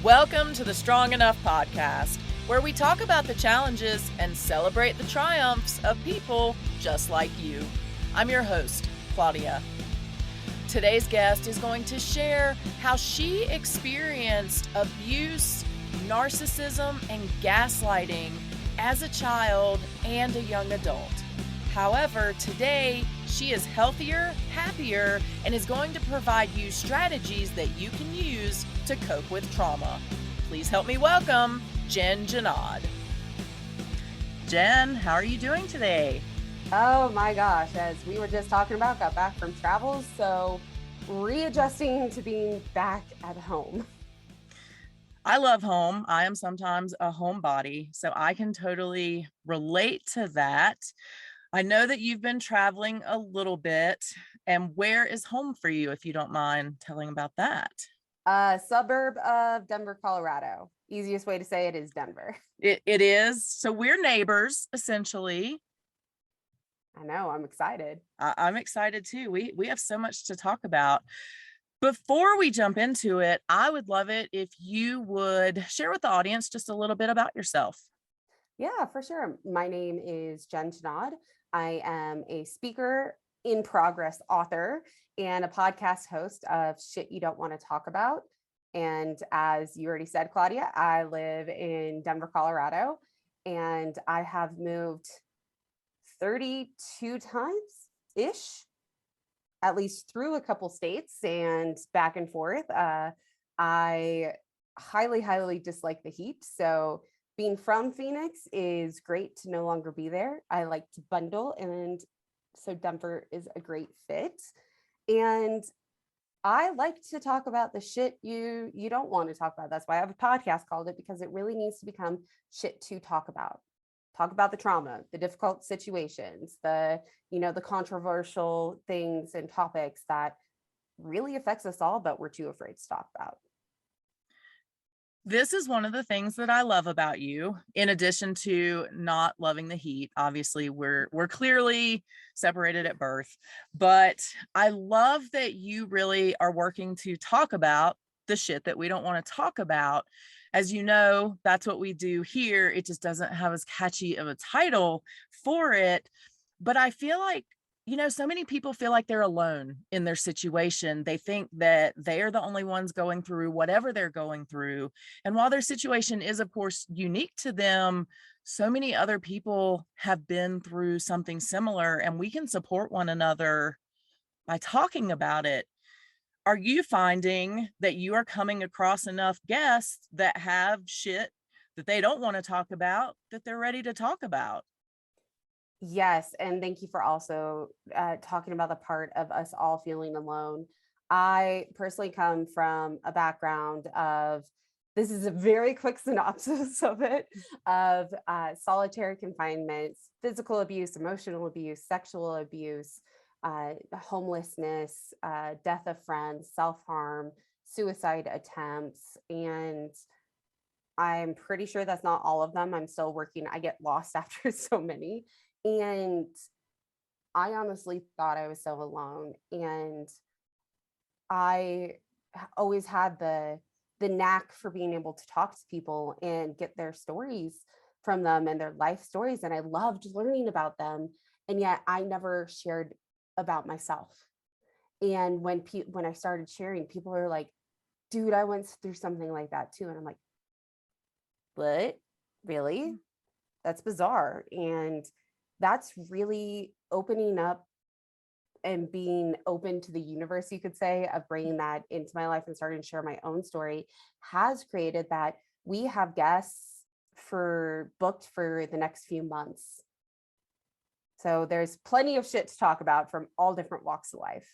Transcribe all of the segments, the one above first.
Welcome to the Strong Enough podcast, where we talk about the challenges and celebrate the triumphs of people just like you. I'm your host, Claudia. Today's guest is going to share how she experienced abuse, narcissism, and gaslighting as a child and a young adult. However, today she is healthier, happier, and is going to provide you strategies that you can use to cope with trauma. Please help me welcome Jenn Junod. Jenn, how are you doing today? Oh my gosh, as we were just talking about, got back from travels, so readjusting to being back at home. I love home. I am sometimes a homebody, so I can totally relate to that. I know that you've been traveling a little bit, and where is home for you, if you don't mind telling about that? A suburb of Denver, Colorado. Easiest way to say it is Denver. It is. So we're neighbors, essentially. I know, I'm excited. I'm excited too. We have so much to talk about. Before we jump into it, I would love it if you would share with the audience just a little bit about yourself. Yeah, for sure. My name is Jenn Junod. I am a speaker, in progress author, and a podcast host of Shit You Don't Want to Talk About. And as you already said, Claudia, I live in Denver, Colorado, and I have moved 32 times-ish, at least through a couple states and back and forth. I highly dislike the heat. So being from Phoenix is great to no longer be there. I like to bundle, and so Denver is a great fit. And I like to talk about the shit you don't want to talk about. That's why I have a podcast called it, because it really needs to become shit to talk about. Talk about the trauma, the difficult situations, the controversial things and topics that really affects us all, but we're too afraid to talk about. This is one of the things that I love about you, in addition to not loving the heat. Obviously, we're clearly separated at birth, but I love that you really are working to talk about the shit that we don't want to talk about. As you know, that's what we do here. It just doesn't have as catchy of a title for it. But I feel like, so many people feel like they're alone in their situation. They think that they are the only ones going through whatever they're going through. And while their situation is, of course, unique to them, so many other people have been through something similar, and we can support one another by talking about it. Are you finding that you are coming across enough guests that have shit that they don't want to talk about, that they're ready to talk about? Yes, and thank you for also talking about the part of us all feeling alone. I personally come from a background of, this is a very quick synopsis of it, of solitary confinement, physical abuse, emotional abuse, sexual abuse, homelessness, death of friends, self-harm, suicide attempts, and I'm pretty sure that's not all of them. I'm still working. I get lost after so many. And I honestly thought I was so alone. And I always had the knack for being able to talk to people and get their stories from them and their life stories. And I loved learning about them. And yet I never shared about myself. And when I started sharing, people are like, dude, I went through something like that too. And I'm like, what? Really? That's bizarre. And that's really opening up and being open to the universe, you could say, of bringing that into my life and starting to share my own story, has created that we have guests booked for the next few months. So there's plenty of shit to talk about from all different walks of life.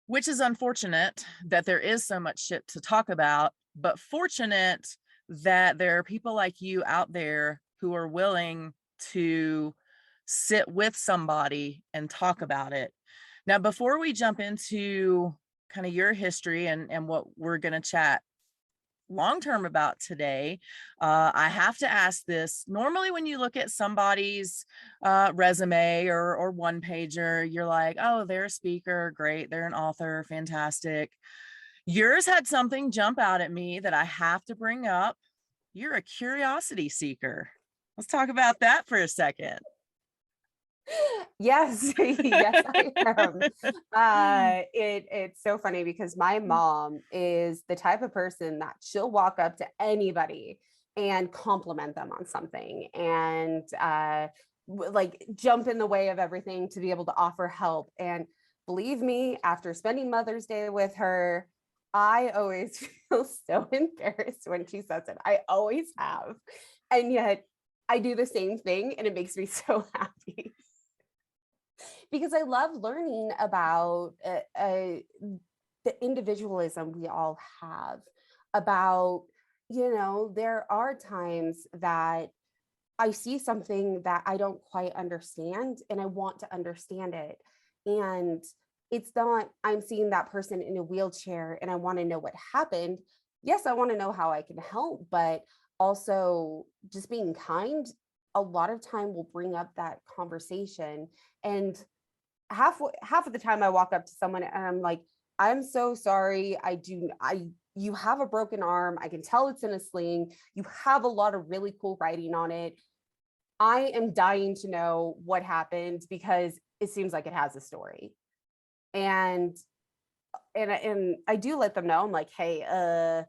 Which is unfortunate that there is so much shit to talk about, but fortunate that there are people like you out there who are willing to sit with somebody and talk about it. Now, before we jump into kind of your history and what we're going to chat long-term about today, I have to ask this. Normally, when you look at somebody's resume or one pager, you're like, oh, they're a speaker, great. They're an author, fantastic. Yours had something jump out at me that I have to bring up. You're a curiosity seeker. Let's talk about that for a second. Yes, yes, I am. It's so funny because my mom is the type of person that she'll walk up to anybody and compliment them on something and like jump in the way of everything to be able to offer help. And believe me, after spending Mother's Day with her, I always feel so embarrassed when she says it. I always have. And yet I do the same thing and it makes me so happy because I love learning about the individualism we all have, about, there are times that I see something that I don't quite understand and I want to understand it. And it's not, I'm seeing that person in a wheelchair and I want to know what happened. Yes, I want to know how I can help, but also just being kind a lot of time will bring up that conversation. And half of the time I walk up to someone and I'm like, I'm so sorry. You have a broken arm. I can tell it's in a sling. You have a lot of really cool writing on it. I am dying to know what happened because it seems like it has a story. And and I do let them know. I'm like, hey,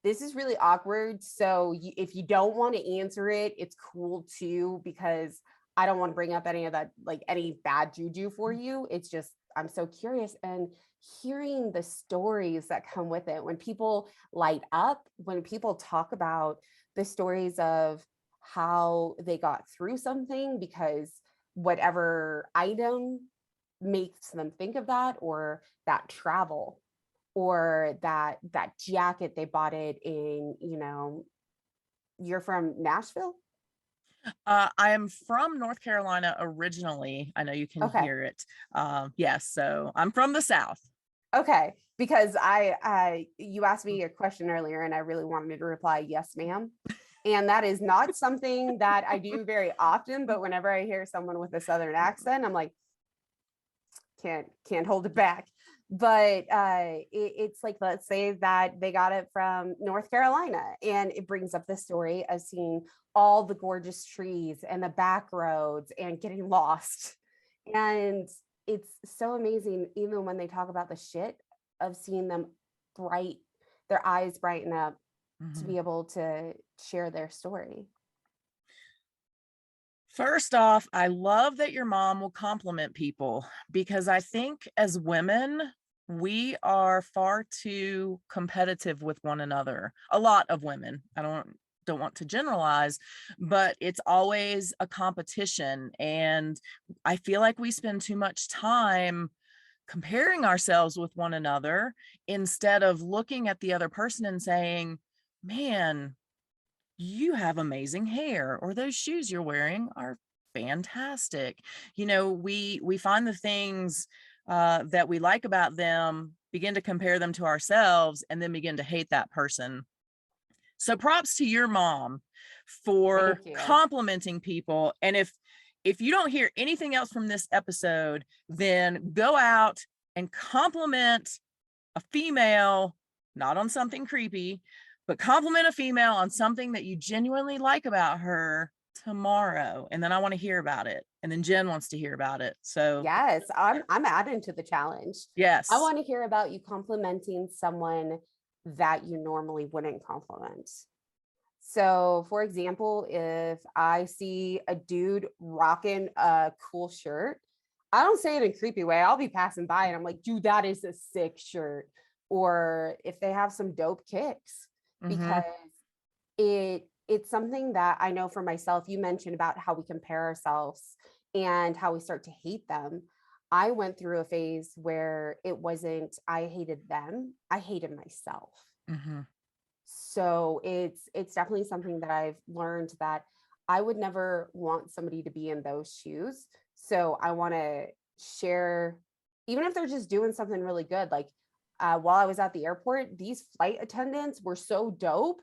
this is really awkward. So if you don't want to answer it, it's cool too, because I don't want to bring up any of that, like any bad juju for you. It's just, I'm so curious. And hearing the stories that come with it, when people light up, when people talk about the stories of how they got through something because whatever item makes them think of that, or that travel, or that jacket they bought it in, you're from Nashville? I am from North Carolina originally. I know you can Okay. hear it. Yes, so I'm from the South. Okay. Because I you asked me a question earlier and I really wanted to reply, yes, ma'am. And that is not something that I do very often, but whenever I hear someone with a Southern accent, I'm like, can't hold it back. But it's like, let's say that they got it from North Carolina and it brings up the story of seeing all the gorgeous trees and the back roads and getting lost. And it's so amazing, even when they talk about the shit, of seeing them bright, their eyes brighten up to Mhm. be able to share their story. First off, I love that your mom will compliment people because I think as women, we are far too competitive with one another. A lot of women. I don't want to generalize, but it's always a competition, and I feel like we spend too much time comparing ourselves with one another instead of looking at the other person and saying, "Man, you have amazing hair," or "Those shoes you're wearing are fantastic." We find the things that we like about them, begin to compare them to ourselves, and then begin to hate that person. So props to your mom for Thank you. complimenting people. And if you don't hear anything else from this episode, then go out and compliment a female, not on something creepy, but compliment a female on something that you genuinely like about her tomorrow. And then I want to hear about it. And then Jen wants to hear about it. So, Yes, I'm adding to the challenge. I yes. want to hear about you complimenting someone that you normally wouldn't compliment. So, for example, if I see a dude rocking a cool shirt, I don't say it in a creepy way. I'll be passing by and I'm like, dude, that is a sick shirt. Or if they have some dope kicks, because Mhm. it's something that I know for myself. You mentioned about how we compare ourselves and how we start to hate them. I went through a phase where it wasn't I hated them, I hated myself. Mhm. So it's definitely something that I've learned, that I would never want somebody to be in those shoes. So I want to share, even if they're just doing something really good. Like while I was at the airport, these flight attendants were so dope.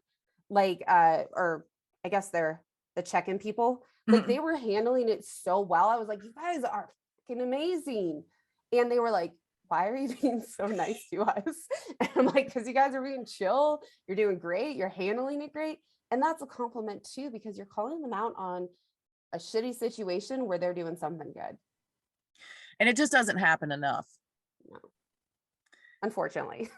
Like or I guess they're the check-in people. Like Mhm. they were handling it so well. I was like, you guys are fucking amazing. And they were like, why are you being so nice to us? And I'm like, because you guys are being chill, you're doing great, you're handling it great. And that's a compliment too, because you're calling them out on a shitty situation where they're doing something good. And it just doesn't happen enough. No, unfortunately.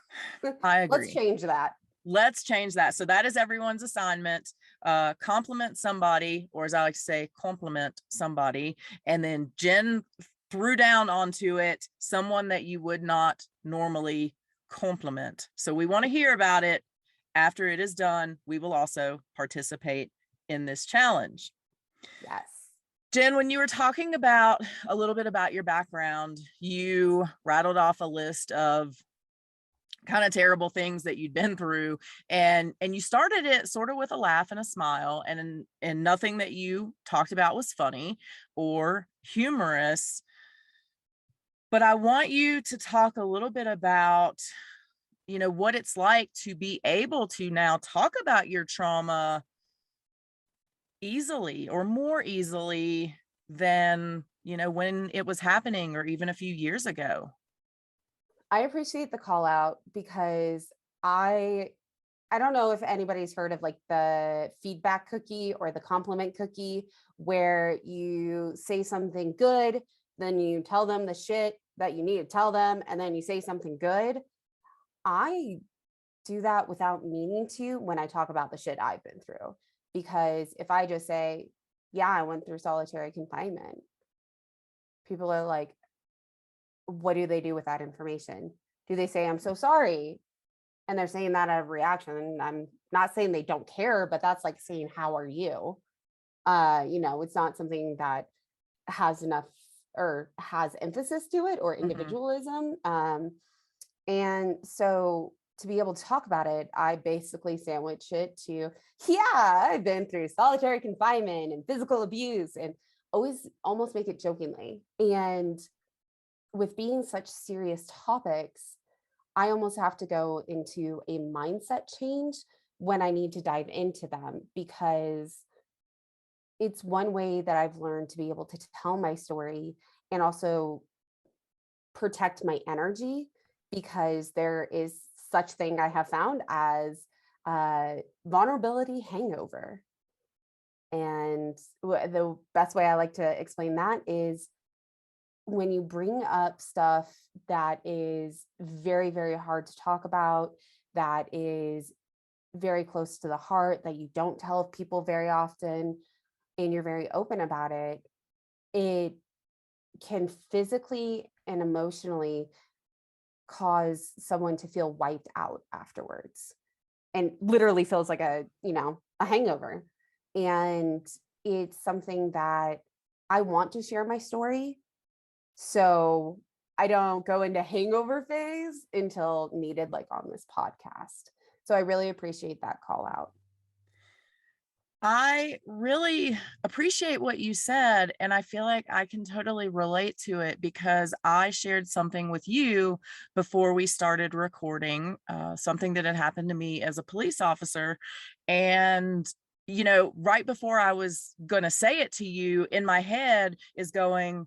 I Let's agree. change that. Let's change that. So that is everyone's assignment. Compliment somebody, or as I like to say, compliment somebody. And then Jenn threw down onto it someone that you would not normally compliment. So we want to hear about it. After it is done, we will also participate in this challenge. Yes. Jenn, when you were talking about a little bit about your background, you rattled off a list of kind of terrible things that you'd been through, and you started it sort of with a laugh and a smile, and nothing that you talked about was funny or humorous. But I want you to talk a little bit about, what it's like to be able to now talk about your trauma easily, or more easily than, when it was happening, or even a few years ago. I appreciate the call out because I don't know if anybody's heard of like the feedback cookie or the compliment cookie, where you say something good, then you tell them the shit that you need to tell them, and then you say something good. I do that without meaning to when I talk about the shit I've been through. Because if I just say, yeah, I went through solitary confinement, people are like, what do they do with that information? Do they say, I'm so sorry? And they're saying that out of reaction. And I'm not saying they don't care, but that's like saying, how are you? It's not something that has enough or has emphasis to it or Mhm. individualism. And so to be able to talk about it, I basically sandwich it to, yeah, I've been through solitary confinement and physical abuse, and always almost make it jokingly. And with being such serious topics, I almost have to go into a mindset change when I need to dive into them, because it's one way that I've learned to be able to tell my story and also protect my energy, because there is such thing I have found as vulnerability hangover. And the best way I like to explain that is when you bring up stuff that is very, very hard to talk about, that is very close to the heart, that you don't tell people very often, and you're very open about it, it can physically and emotionally cause someone to feel wiped out afterwards, and literally feels like a hangover. And it's something that I want to share my story, so I don't go into hangover phase until needed, like on this podcast. So I really appreciate that call out. I really appreciate what you said, and I feel like I can totally relate to it because I shared something with you before we started recording, something that had happened to me as a police officer. And, right before I was going to say it to you, in my head is going,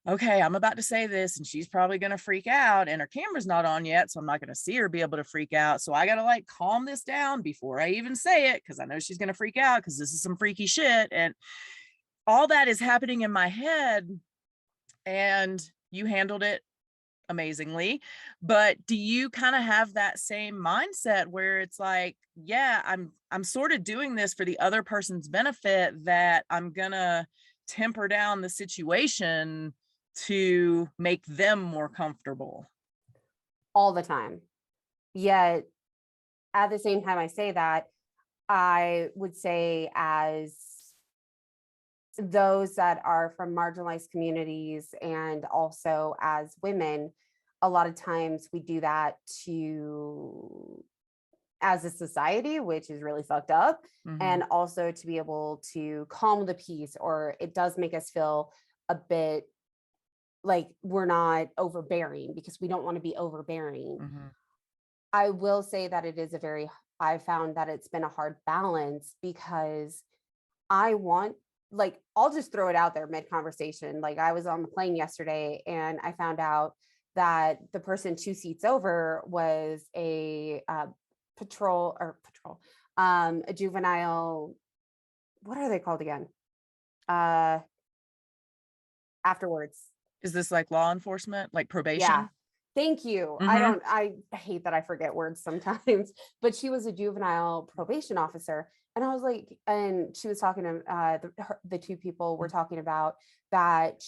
okay, I'm about to say this and she's probably going to freak out, and her camera's not on yet. So I'm not going to see her be able to freak out. So I got to like calm this down before I even say it, because I know she's going to freak out because this is some freaky shit. And all that is happening in my head. And you handled it amazingly. But do you kind of have that same mindset where it's like, yeah, I'm sort of doing this for the other person's benefit, that I'm gonna temper down the situation to make them more comfortable? All the time. Yet at the same time I say that, I would say, as those that are from marginalized communities and also as women, a lot of times we do that to, as a society, which is really fucked up, Hmm. and also to be able to calm the peace, or it does make us feel a bit like we're not overbearing, because we don't want to be overbearing. Hmm. I will say that I found that it's been a hard balance, because I want, I'll just throw it out there mid conversation. Like, I was on the plane yesterday and I found out that the person 2 seats over was a juvenile, what are they called again? Uh, Afterwards. Is this like law enforcement, like Yeah. probation? Thank you. Mhm. I hate that I forget words sometimes, but she was a juvenile probation officer. And I was like, and she was talking to the 2 people were talking about that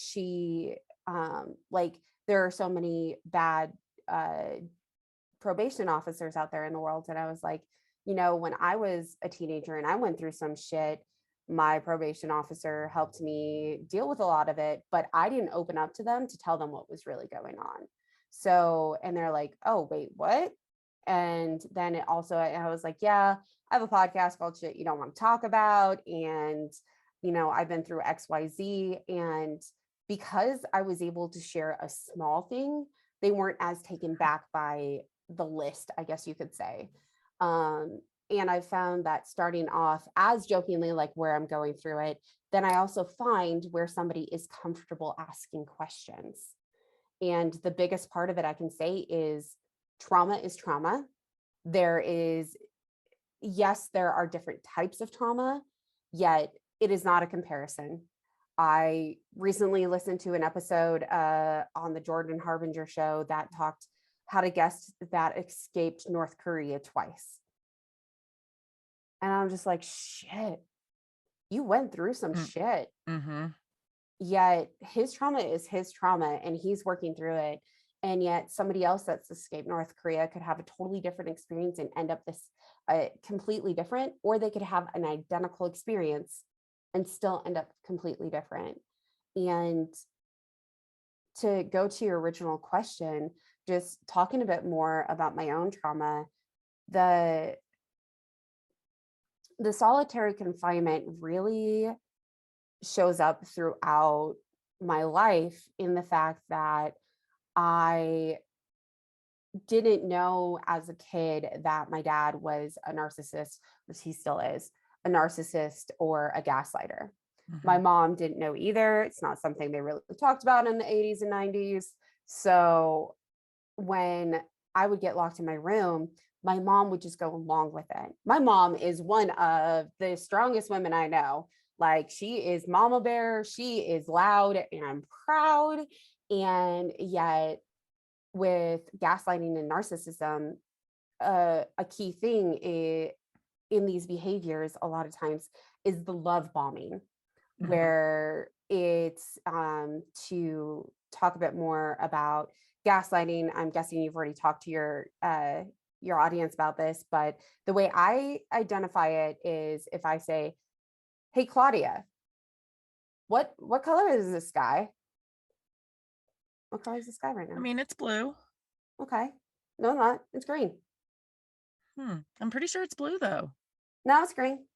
like, there are so many bad uh, probation officers out there in the world. And I was like, when I was a teenager and I went through some shit, my probation officer helped me deal with a lot of it, but I didn't open up to them to tell them what was really going on. So, and they're like, oh, wait, what? And then it also, I was like, yeah, I have a podcast called Shit You Don't Want to Talk About. And, I've been through XYZ. And because I was able to share a small thing, they weren't as taken back by the list, I guess you could say. And I found that starting off as jokingly, like where I'm going through it, then I also find where somebody is comfortable asking questions. And the biggest part of it I can say is trauma is trauma. There is, yes, there are different types of trauma, yet it is not a comparison. I recently listened to an episode on the Jordan Harbinger show that talked had a guest that escaped North Korea twice. And I'm just like, shit, you went through some Mm. shit. Mhm. Yet his trauma is his trauma and he's working through it. And yet somebody else that's escaped North Korea could have a totally different experience and end up this completely different, or they could have an identical experience and still end up completely different. And to go to your original question, just talking a bit more about my own trauma, the the solitary confinement really shows up throughout my life in the fact that I didn't know as a kid that my dad was a narcissist, which he still is, a narcissist or a gaslighter. My Mhm. mom didn't know either. It's not something they really talked about in the 80s and 90s. So when I would get locked in my room, my mom would just go along with it. My mom is one of the strongest women I know. Like, she is mama bear, she is loud and I'm proud. And yet, with gaslighting and narcissism, a key thing in these behaviors, a lot of times, is the love bombing, Mhm. where it's to talk a bit more about gaslighting. I'm guessing you've already talked to your audience about this, but the way I identify it is if I say, "Hey Claudia, what color is this sky? What color is the sky right I now?" mean, it's blue. Okay. No, not. It's green. I'm pretty sure it's blue though. No, it's green.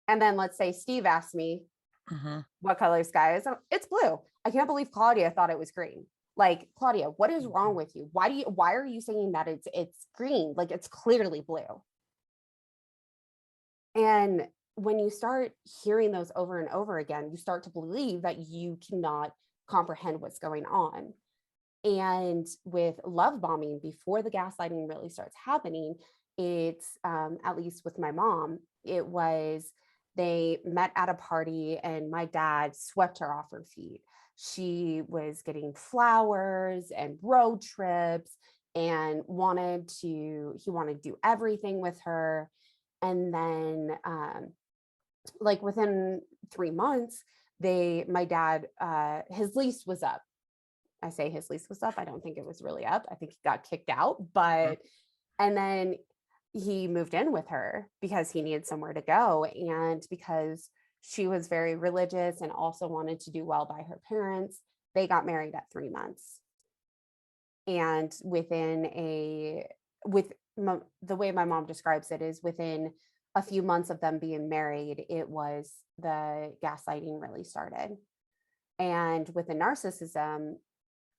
And then let's say Steve asked me Mhm. what color sky is. It's blue. I can't believe Claudia thought it was green. Like, Claudia, what is wrong with you? Why are you saying that it's green? Like, it's clearly blue. And when you start hearing those over and over again, you start to believe that you cannot comprehend what's going on. And with love bombing, before the gaslighting really starts happening, it's at least with my mom, it was they met at a party and my dad swept her off her feet. She was getting flowers and road trips and he wanted to do everything with her. And then like within 3 months, my dad, his lease was up. I say his lease was up. I don't think it was really up. I think he got kicked out, Mm. and then he moved in with her because he needed somewhere to go. And because she was very religious and also wanted to do well by her parents, they got married at 3 months. And the way my mom describes it is within a few months of them being married, it was the gaslighting really started. And with the narcissism,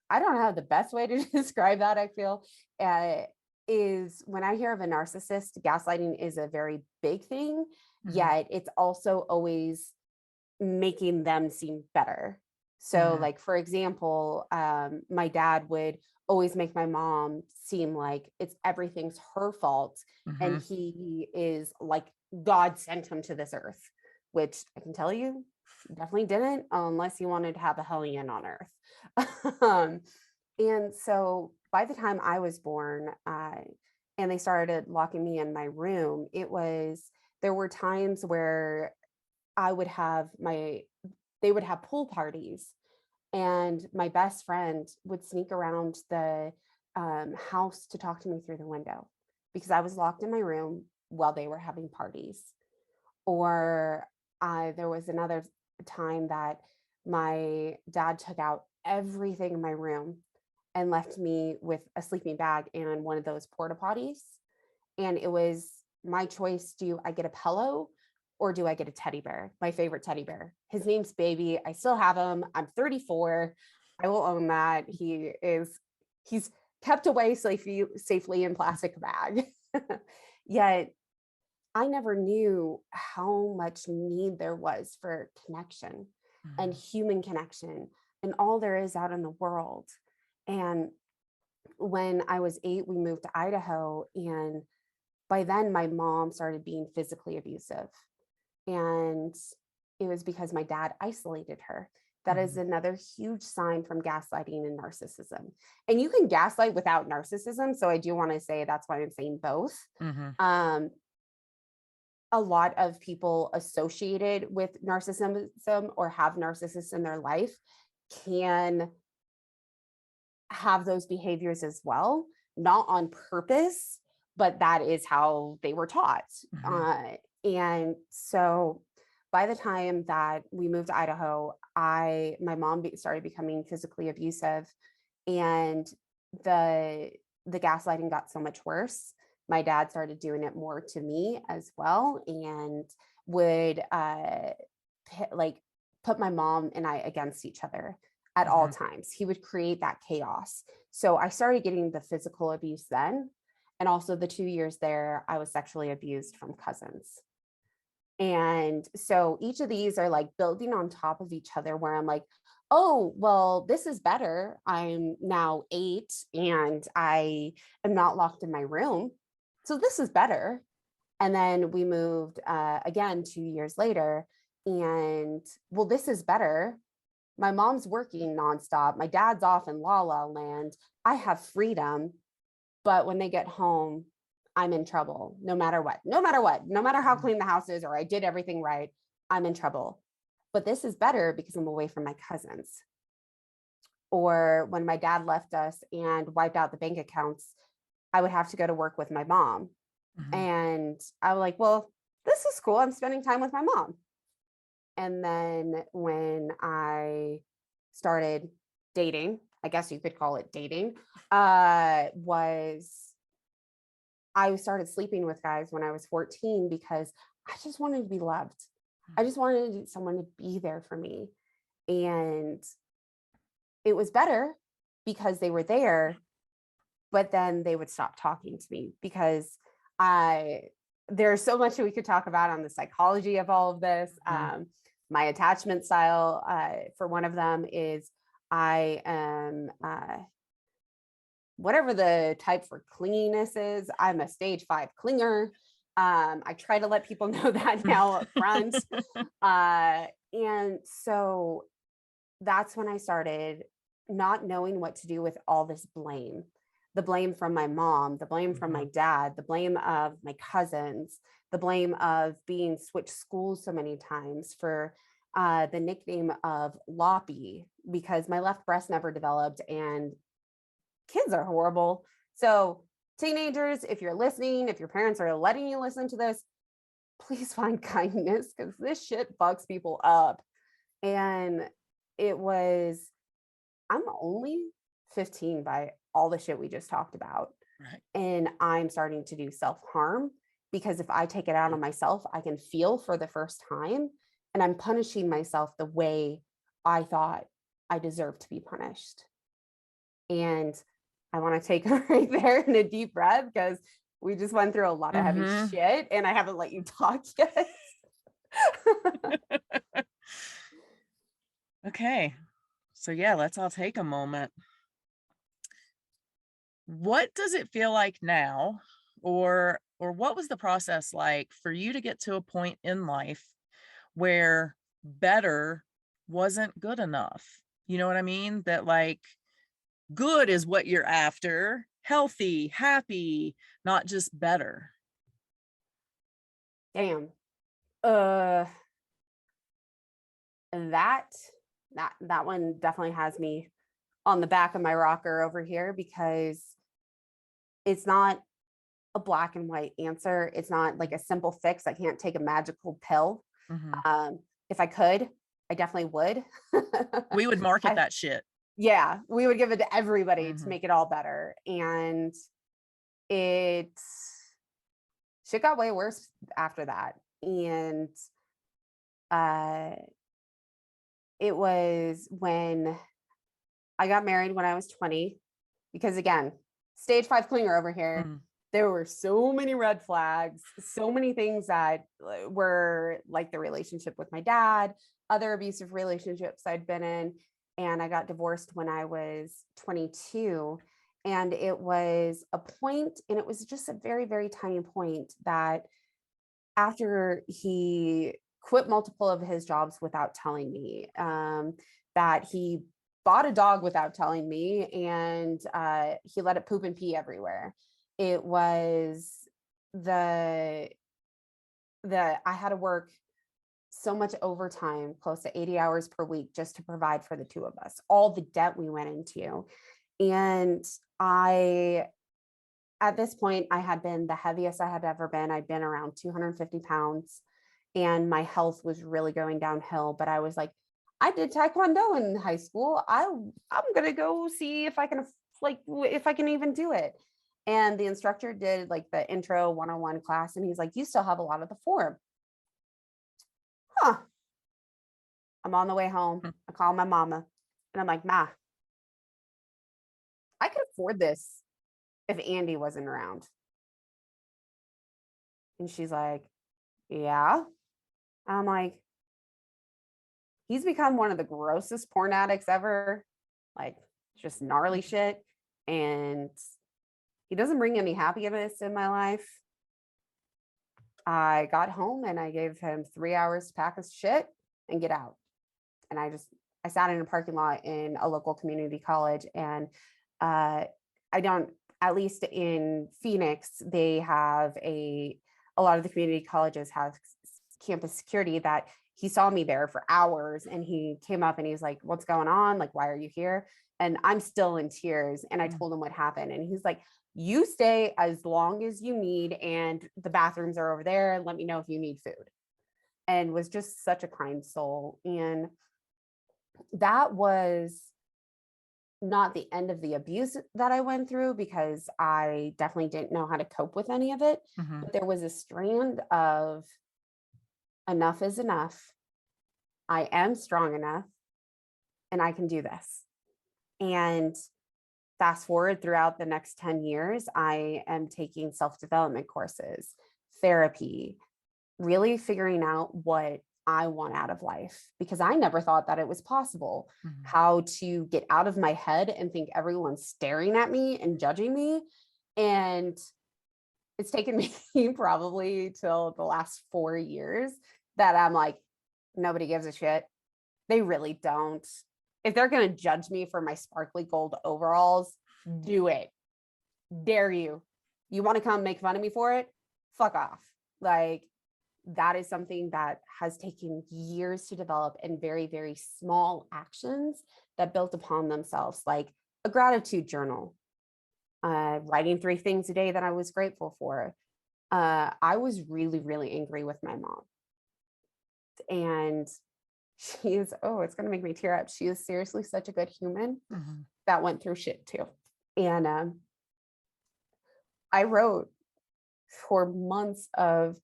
I don't have the best way to describe that, I feel, uh, is when I hear of a narcissist, gaslighting is a very big thing, Mhm. yet it's also always making them seem better. So, Mhm. like, for example, my dad would always make my mom seem like everything's her fault. And Mhm. he is like, God sent him to this earth, which I can tell you definitely didn't, unless he wanted to have a hellion on earth. And so by the time I was born, and they started locking me in my room, there were times where I would have my, they would have pool parties, and my best friend would sneak around the house to talk to me through the window because I was locked in my room while they were having parties. Or there was another time that my dad took out everything in my room and left me with a sleeping bag and one of those porta potties. And it was my choice. Do I get a pillow or do I get a teddy bear? My favorite teddy bear. His name's Baby. I still have him. I'm 34. I will own that. He's kept away safely in plastic bag. Yet I never knew how much need there was for connection and Mhm. human connection and all there is out in the world. And when I was 8, we moved to Idaho. And by then, my mom started being physically abusive. And it was because my dad isolated her. That is Mhm. another huge sign from gaslighting and narcissism. And you can gaslight without narcissism. So I do want to say that's why I'm saying both. Mhm. Um, a lot of people associated with narcissism or have narcissists in their life can have those behaviors as well, not on purpose, but that is how they were taught. Mhm. And so by the time that we moved to Idaho, my mom started becoming physically abusive, and the the gaslighting got so much worse. My dad started doing it more to me as well, and would like put my mom and I against each other at all Mhm. times. He would create that chaos. So I started getting the physical abuse then. And also the 2 years there, I was sexually abused from cousins. And so each of these are like building on top of each other, where I'm like, oh, well, this is better. I'm now 8 and I am not locked in my room. So this is better. And then we moved again 2 years later. And well, this is better. My mom's working nonstop. My dad's off in la la land. I have freedom. But when they get home, I'm in trouble no matter what. No matter what. No matter how Mhm. clean the house is or I did everything right, I'm in trouble. But this is better because I'm away from my cousins. Or when my dad left us and wiped out the bank accounts, I would have to go to work with my mom. Mhm. And I was like, well, this is cool. I'm spending time with my mom. And then when I started dating, I guess you could call it dating, was I started sleeping with guys when I was 14 because I just wanted to be loved. I just wanted someone to be there for me. And it was better because they were there, but then they would stop talking to me because I there's so much that we could talk about on the psychology of all of this. Mhm. My attachment style, for one of them, is I am whatever the type for clinginess is. I'm a stage 5 clinger. I try to let people know that now up front. And so that's when I started not knowing what to do with all this blame. The blame from my mom, the blame from my Mhm. dad, the blame of my cousins, the blame of being switched schools so many times for the nickname of Loppy because my left breast never developed and kids are horrible. So, teenagers, if you're listening, if your parents are letting you listen to this, please find kindness because this shit fucks people up. And it was I'm only 15 by all the shit we just talked about. Right. And I'm starting to do self harm because if I take it out on myself, I can feel for the first time. And I'm punishing myself the way I thought I deserved to be punished. And I want to take right there in a deep breath because we just went through a lot of heavy Mhm. shit and I haven't let you talk yet. Okay. So yeah, let's all take a moment. What does it feel like now, or what was the process like for you to get to a point in life where better wasn't good enough? You know what I mean? That like good is what you're after, healthy, happy, not just better. Damn. Uh that that one definitely has me on the back of my rocker over here because it's not a black and white answer. It's not like a simple fix. I can't take a magical pill. Mhm. If I could, I definitely would. We would market I, that shit. yeah, we would give it to everybody to Mhm. make it all better. And it shit got way worse after that. And uh it was when I got married when I was 20, because again, stage 5 clinger over here. Mhm. There were so many red flags, so many things that were like the relationship with my dad, other abusive relationships I'd been in. And I got divorced when I was 22. And it was a point, and it was just a very, very tiny point that after he quit multiple of his jobs without telling me, that he bought a dog without telling me, and he let it poop and pee everywhere. It was the I had to work so much overtime, close to 80 hours per week, just to provide for the two of us, all the debt we went into. And I at this point, I had been the heaviest I had ever been. I'd been around 250 pounds, and my health was really going downhill. But I was like, I did Taekwondo in high school. I'm gonna go see if I can, like, if I can even do it. And the instructor did like the intro 101 class, and he's like, you still have a lot of the form. Huh. I'm on the way home. Mm. I call my mama, and I'm like, Ma, I could afford this if Andy wasn't around. And she's like, yeah. I'm like, he's become one of the grossest porn addicts ever. Like, just gnarly shit. And he doesn't bring any happiness in my life. I got home and I gave him 3 hours to pack his shit and get out. And I sat in a parking lot in a local community college. And I don't, at least in Phoenix, they have a lot of the community colleges have campus security. That he saw me there for hours, and he came up and he's like, what's going on? Like, why are you here? And I'm still in tears. And I Mm. told him what happened. And he's like, you stay as long as you need, and the bathrooms are over there. Let me know if you need food. And was just such a kind soul. And that was not the end of the abuse that I went through, because I definitely didn't know how to cope with any of it. Mhm. But there was a strand of enough is enough. I am strong enough, and I can do this. And fast forward throughout the next 10 years, I am taking self development courses, therapy, really figuring out what I want out of life, because I never thought that it was possible. Mhm. How to get out of my head and think everyone's staring at me and judging me. And it's taken me probably till the last 4 years that I'm like, nobody gives a shit. They really don't. If they're going to judge me for my sparkly gold overalls, do it. Dare you. You want to come make fun of me for it? Fuck off. Like, that is something that has taken years to develop, and very, very small actions that built upon themselves, like a gratitude journal, writing 3 things a day that I was grateful for. I was really, really angry with my mom. And she is, oh, it's going to make me tear up. She is seriously such a good human Mhm. that went through shit too. And I wrote for months of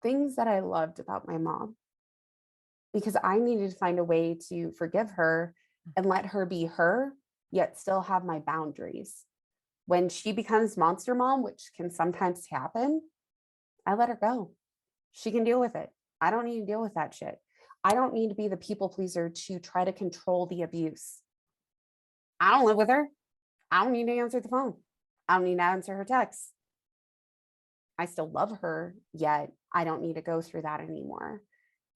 things that I loved about my mom, because I needed to find a way to forgive her and let her be her, yet still have my boundaries. When she becomes monster mom, which can sometimes happen, I let her go. She can deal with it. I don't need to deal with that shit. I don't need to be the people pleaser to try to control the abuse. I don't live with her. I don't need to answer the phone. I don't need to answer her texts. I still love her, yet I don't need to go through that anymore.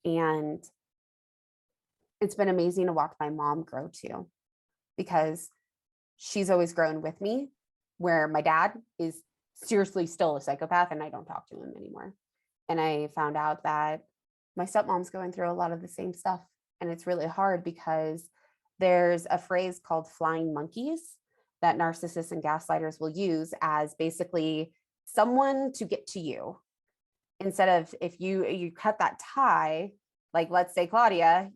And it's been amazing to watch my mom grow too, because she's always grown with me, where my dad is seriously still a psychopath and I don't talk to him anymore. And I found out that my stepmom's going through a lot of the same stuff. And it's really hard because there's a phrase called flying monkeys that narcissists and gaslighters will use as basically someone to get to you. Instead of, if you cut that tie, like let's say Claudia,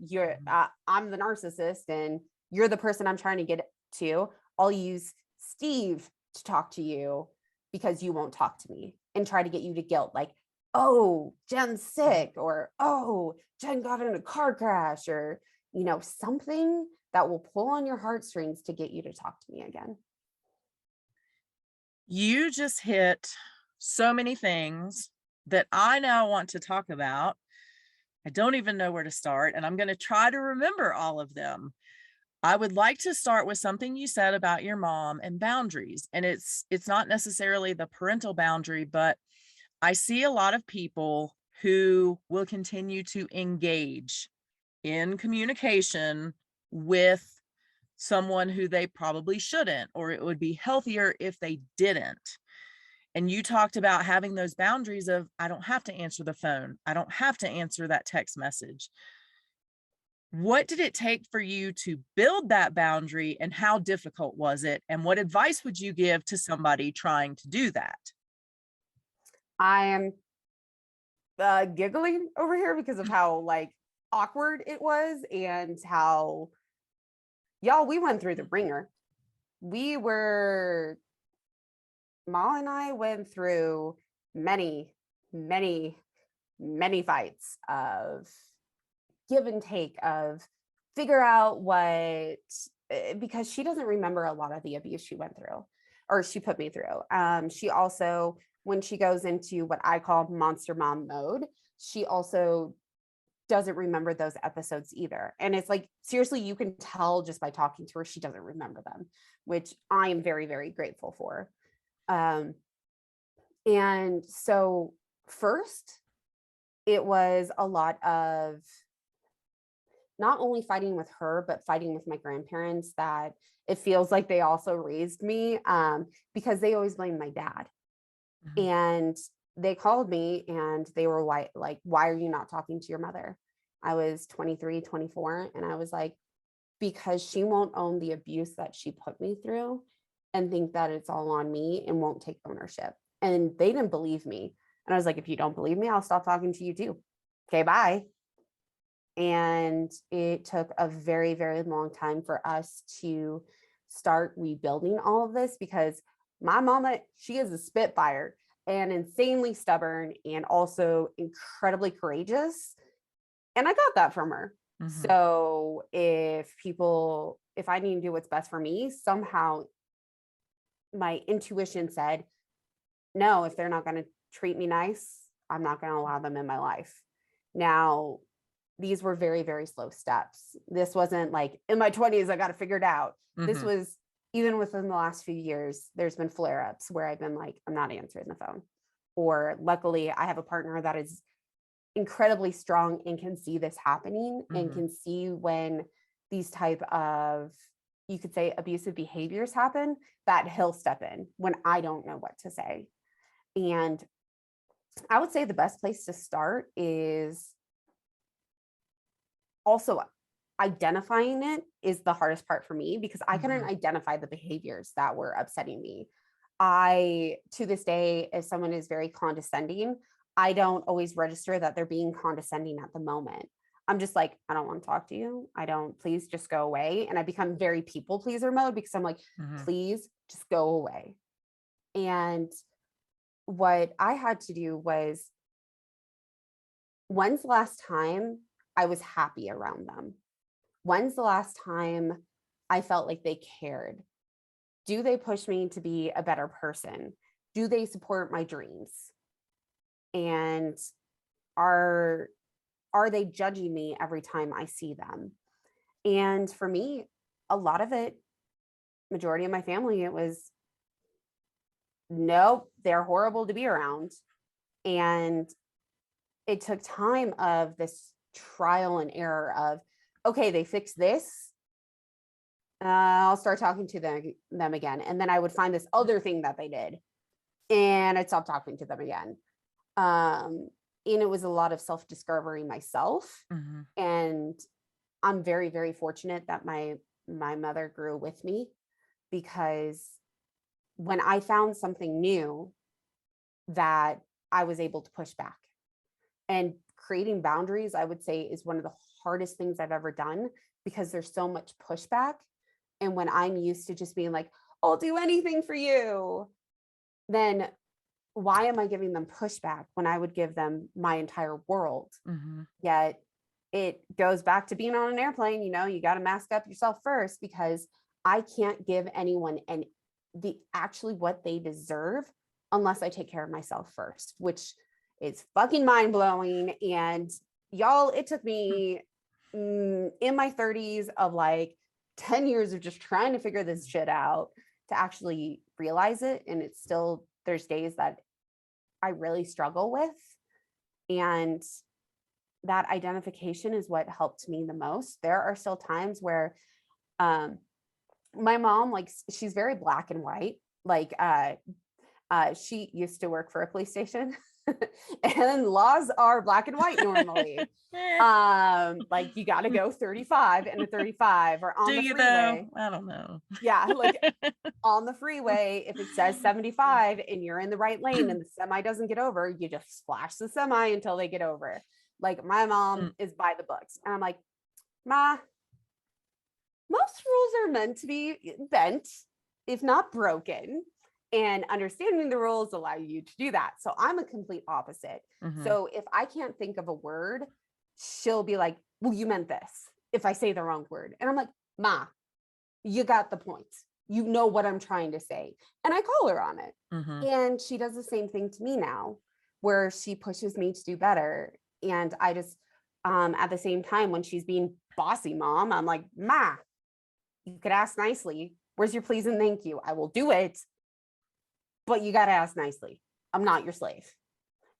I'm the narcissist and you're the person I'm trying to get to. I'll use Steve to talk to you because you won't talk to me, and try to get you to guilt, like, oh, Jen's sick, or oh, Jenn got in a car crash, or something that will pull on your heartstrings to get you to talk to me again. You just hit so many things that I now want to talk about. I don't even know where to start, and I'm going to try to remember all of them. I would like to start with something you said about your mom and boundaries. And it's not necessarily the parental boundary, but I see a lot of people who will continue to engage in communication with someone who they probably shouldn't, or it would be healthier if they didn't. And you talked about having those boundaries of, I don't have to answer the phone. I don't have to answer that text message. What did it take for you to build that boundary, and how difficult was it? And what advice would you give to somebody trying to do that? I am giggling over here because of how like awkward it was, and how, y'all, we went through the ringer. Mal and I went through many, many, many fights of give and take, of figure out what, because she doesn't remember a lot of the abuse she went through, or she put me through. She also, when she goes into what I call monster mom mode, she also doesn't remember those episodes either. And it's like, seriously, you can tell just by talking to her, she doesn't remember them, which I am very, very grateful for. And so first, it was a lot of not only fighting with her, but fighting with my grandparents, that it feels like they also raised me, because they always blame my dad. Mhm. And they called me and they were like, why are you not talking to your mother? I was 23, 24. And I was like, because she won't own the abuse that she put me through, and think that it's all on me and won't take ownership. And they didn't believe me. And I was like, if you don't believe me, I'll stop talking to you too. Okay, bye. And it took a very, very long time for us to start rebuilding all of this, because my mama, she is a spitfire and insanely stubborn and also incredibly courageous. And I got that from her. Mhm. So if I need to do what's best for me, somehow my intuition said, no, if they're not going to treat me nice, I'm not going to allow them in my life. Now, these were very, very slow steps. This wasn't like in my 20s, I got to figure it out. This Mhm. was even within the last few years, there's been flare ups where I've been like, I'm not answering the phone. Or luckily, I have a partner that is incredibly strong and can see this happening, and Mhm. can see when these type of, you could say, abusive behaviors happen, that he'll step in when I don't know what to say. And I would say the best place to start is also identifying it is the hardest part for me, because I couldn't Mhm. identify the behaviors that were upsetting me. I, to this day, if someone is very condescending, I don't always register that they're being condescending at the moment. I'm just like, I don't want to talk to you. Please just go away. And I become very people pleaser mode, because I'm like, Mhm. please just go away. And what I had to do was, when's the last time I was happy around them? When's the last time I felt like they cared? Do they push me to be a better person? Do they support my dreams? And are are they judging me every time I see them? And for me, a lot of it, majority of my family, it was, nope, they're horrible to be around. And it took time of this trial and error of, okay, they fixed this. I'll start talking to them again. And then I would find this other thing that they did, and I'd stop talking to them again. And it was a lot of self-discovery myself. Mm-hmm. And I'm very, very fortunate that my mother grew with me, because when I found something new, that I was able to push back. And creating boundaries, I would say, is one of the hardest things I've ever done, because there's so much pushback. And when I'm used to just being like, I'll do anything for you, then why am I giving them pushback when I would give them my entire world? Mm-hmm. Yet it goes back to being on an airplane. You got to mask up yourself first, because I can't give anyone actually what they deserve unless I take care of myself first, which is fucking mind blowing. And y'all, it took me in my 30s of like 10 years of just trying to figure this shit out to actually realize it. And it's still, there's days that I really struggle with. And that identification is what helped me the most. There are still times where my mom, like, she's very black and white. Like, she used to work for a police station and laws are black and white normally. Like, you got to go 35 and a 35, or on Do the you freeway. though? I don't know. Yeah, like on the freeway, if it says 75 and you're in the right lane and the semi doesn't get over, you just splash the semi until they get over. Like, my mom is by the books. And I'm like, Ma, most rules are meant to be bent, if not broken. And understanding the rules allow you to do that. So I'm a complete opposite. Mm-hmm. So if I can't think of a word, she'll be like, well, you meant this if I say the wrong word. And I'm like, Ma, you got the point. You know what I'm trying to say. And I call her on it. Mm-hmm. And she does the same thing to me now, where she pushes me to do better. And I just, at the same time, when she's being bossy mom, I'm like, Ma, you could ask nicely. Where's your please and thank you? I will do it, but you got to ask nicely. I'm not your slave.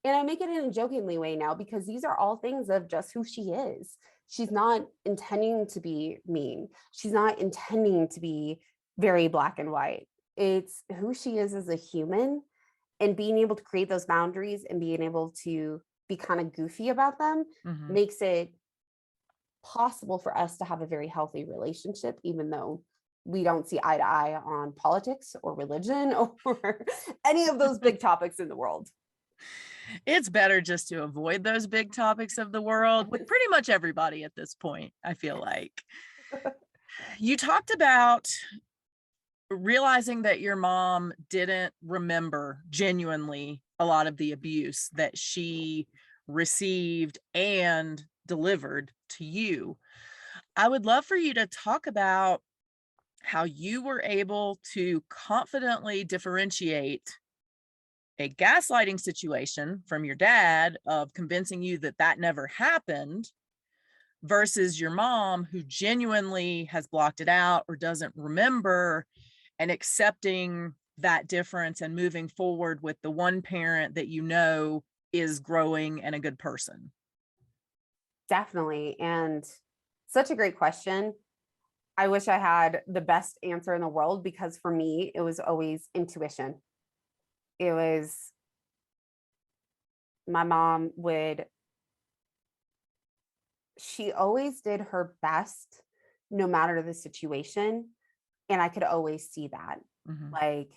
And I make it in a jokingly way now, because these are all things of just who she is. She's not intending to be mean. She's not intending to be very black and white. It's who she is as a human, and being able to create those boundaries and being able to be kind of goofy about them makes it possible for us to have a very healthy relationship, even though we don't see eye to eye on politics or religion or any of those big topics in the world. It's better just to avoid those big topics of the world with pretty much everybody at this point, I feel like. You talked about realizing that your mom didn't remember genuinely a lot of the abuse that she received and delivered to you. I would love for you to talk about how you were able to confidently differentiate a gaslighting situation from your dad of convincing you that that never happened versus your mom, who genuinely has blocked it out or doesn't remember, and accepting that difference and moving forward with the one parent that you know is growing and a good person. Definitely. And such a great question. I wish I had the best answer in the world, because for me, it was always intuition. It was, my mom she always did her best no matter the situation. And I could always see that. Like,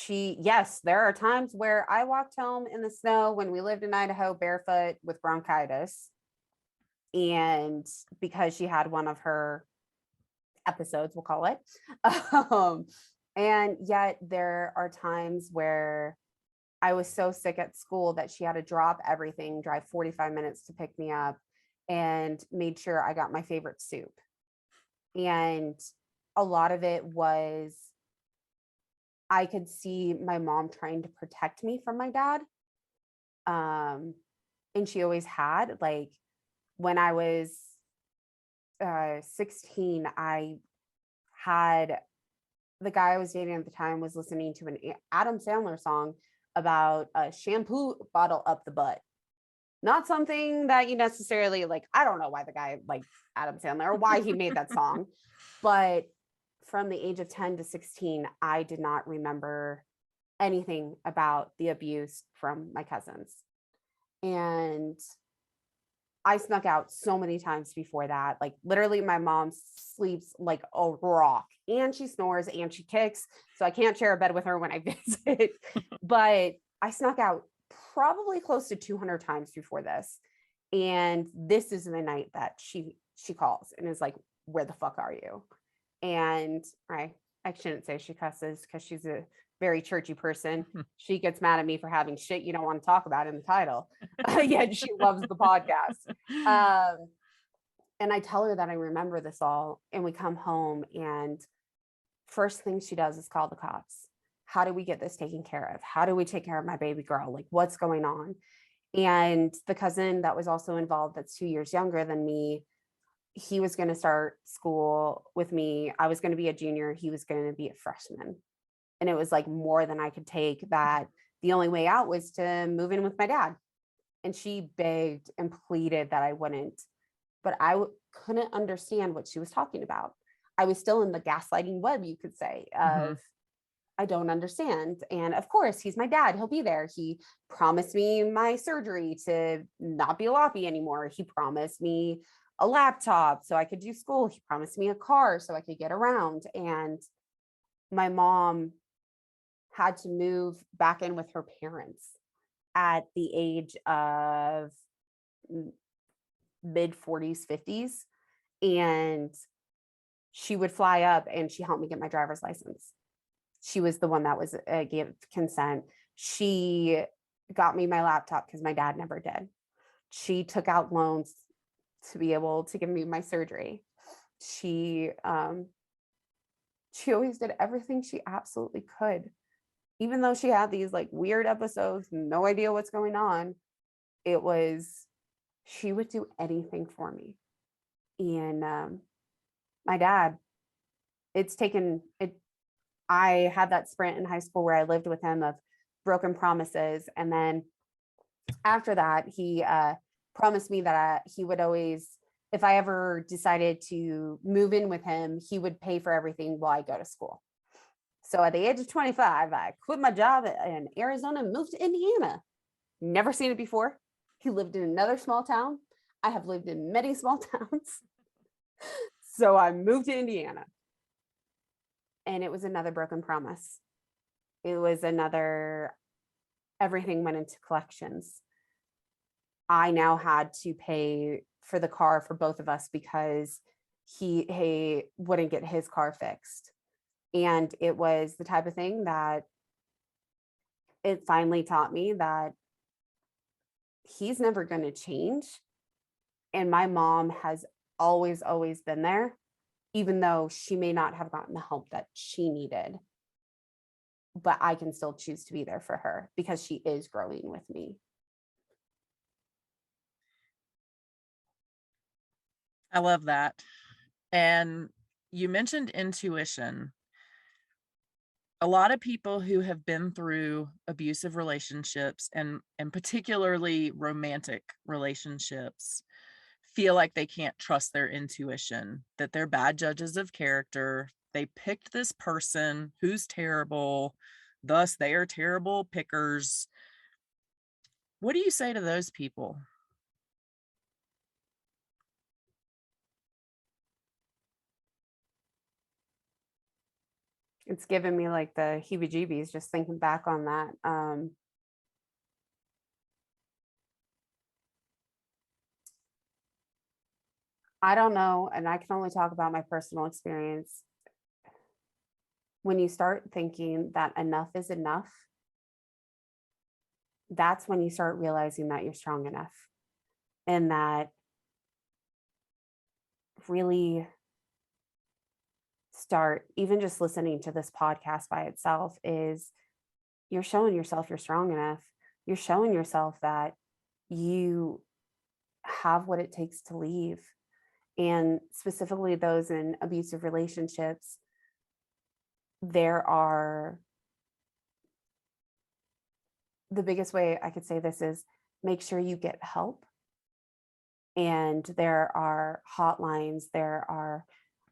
yes, there are times where I walked home in the snow when we lived in Idaho barefoot with bronchitis. And because she had one of her episodes, we'll call it. And yet there are times where I was so sick at school that she had to drop everything, drive 45 minutes to pick me up, and made sure I got my favorite soup. And a lot of it was, I could see my mom trying to protect me from my dad. And she always had. Like when I was 16, I had the guy I was dating at the time was listening to an Adam Sandler song about a shampoo bottle up the butt. Not something that you necessarily like. I don't know why the guy like Adam Sandler or why he made that song, but from the age of 10 to 16, I did not remember anything about the abuse from my cousins. And I snuck out so many times before that. Like literally, my mom sleeps like a rock and she snores and she kicks. So I can't share a bed with her when I visit. But I snuck out probably close to 200 times before this. And this is the night that she calls and is like, "Where the fuck are you?" And I shouldn't say she cusses because she's a very churchy person. She gets mad at me for having shit you don't want to talk about in the title. Yet she loves the podcast. Um, and I tell her that I remember this all, and we come home, and first thing she does is call the cops. How do we get this taken care of? How do we take care of my baby girl? Like, what's going on? And the cousin that was also involved, that's 2 years younger than me, he was going to start school with me. I was going to be a junior. He was going to be a freshman. And it was like more than I could take, that the only way out was to move in with my dad. And she begged and pleaded that I wouldn't. But couldn't understand what she was talking about. I was still in the gaslighting web, you could say, of I don't understand. And of course, he's my dad. He'll be there. He promised me my surgery to not be a loppy anymore. He promised me a laptop so I could do school. He promised me a car so I could get around. And my mom had to move back in with her parents at the age of mid 40s, 50s. And she would fly up and she helped me get my driver's license. She was the one that was gave consent. She got me my laptop because my dad never did. She took out loans to be able to give me my surgery. She always did everything she absolutely could, even though she had these like weird episodes, no idea what's going on. She would do anything for me. And my dad, it's taken it. I had that sprint in high school where I lived with him of broken promises. And then after that, he promised me that he would always, if I ever decided to move in with him, he would pay for everything while I go to school. So at the age of 25, I quit my job in Arizona and moved to Indiana. Never seen it before. He lived in another small town. I have lived in many small towns. So I moved to Indiana. And it was another broken promise. It was another, everything went into collections. I now had to pay for the car for both of us because he wouldn't get his car fixed. And it was the type of thing that it finally taught me that he's never going to change. And my mom has always, always been there, even though she may not have gotten the help that she needed. But I can still choose to be there for her because she is growing with me. I love that. And you mentioned intuition. A lot of people who have been through abusive relationships and particularly romantic relationships feel like they can't trust their intuition, that they're bad judges of character. They picked this person who's terrible, thus they are terrible pickers. What do you say to those people? It's given me like the heebie jeebies just thinking back on that. I don't know. And I can only talk about my personal experience. When you start thinking that enough is enough, that's when you start realizing that you're strong enough and that really start, even just listening to this podcast by itself, is you're showing yourself you're strong enough. You're showing yourself that you have what it takes to leave. And specifically those in abusive relationships, there are the biggest way I could say this is make sure you get help. And there are hotlines,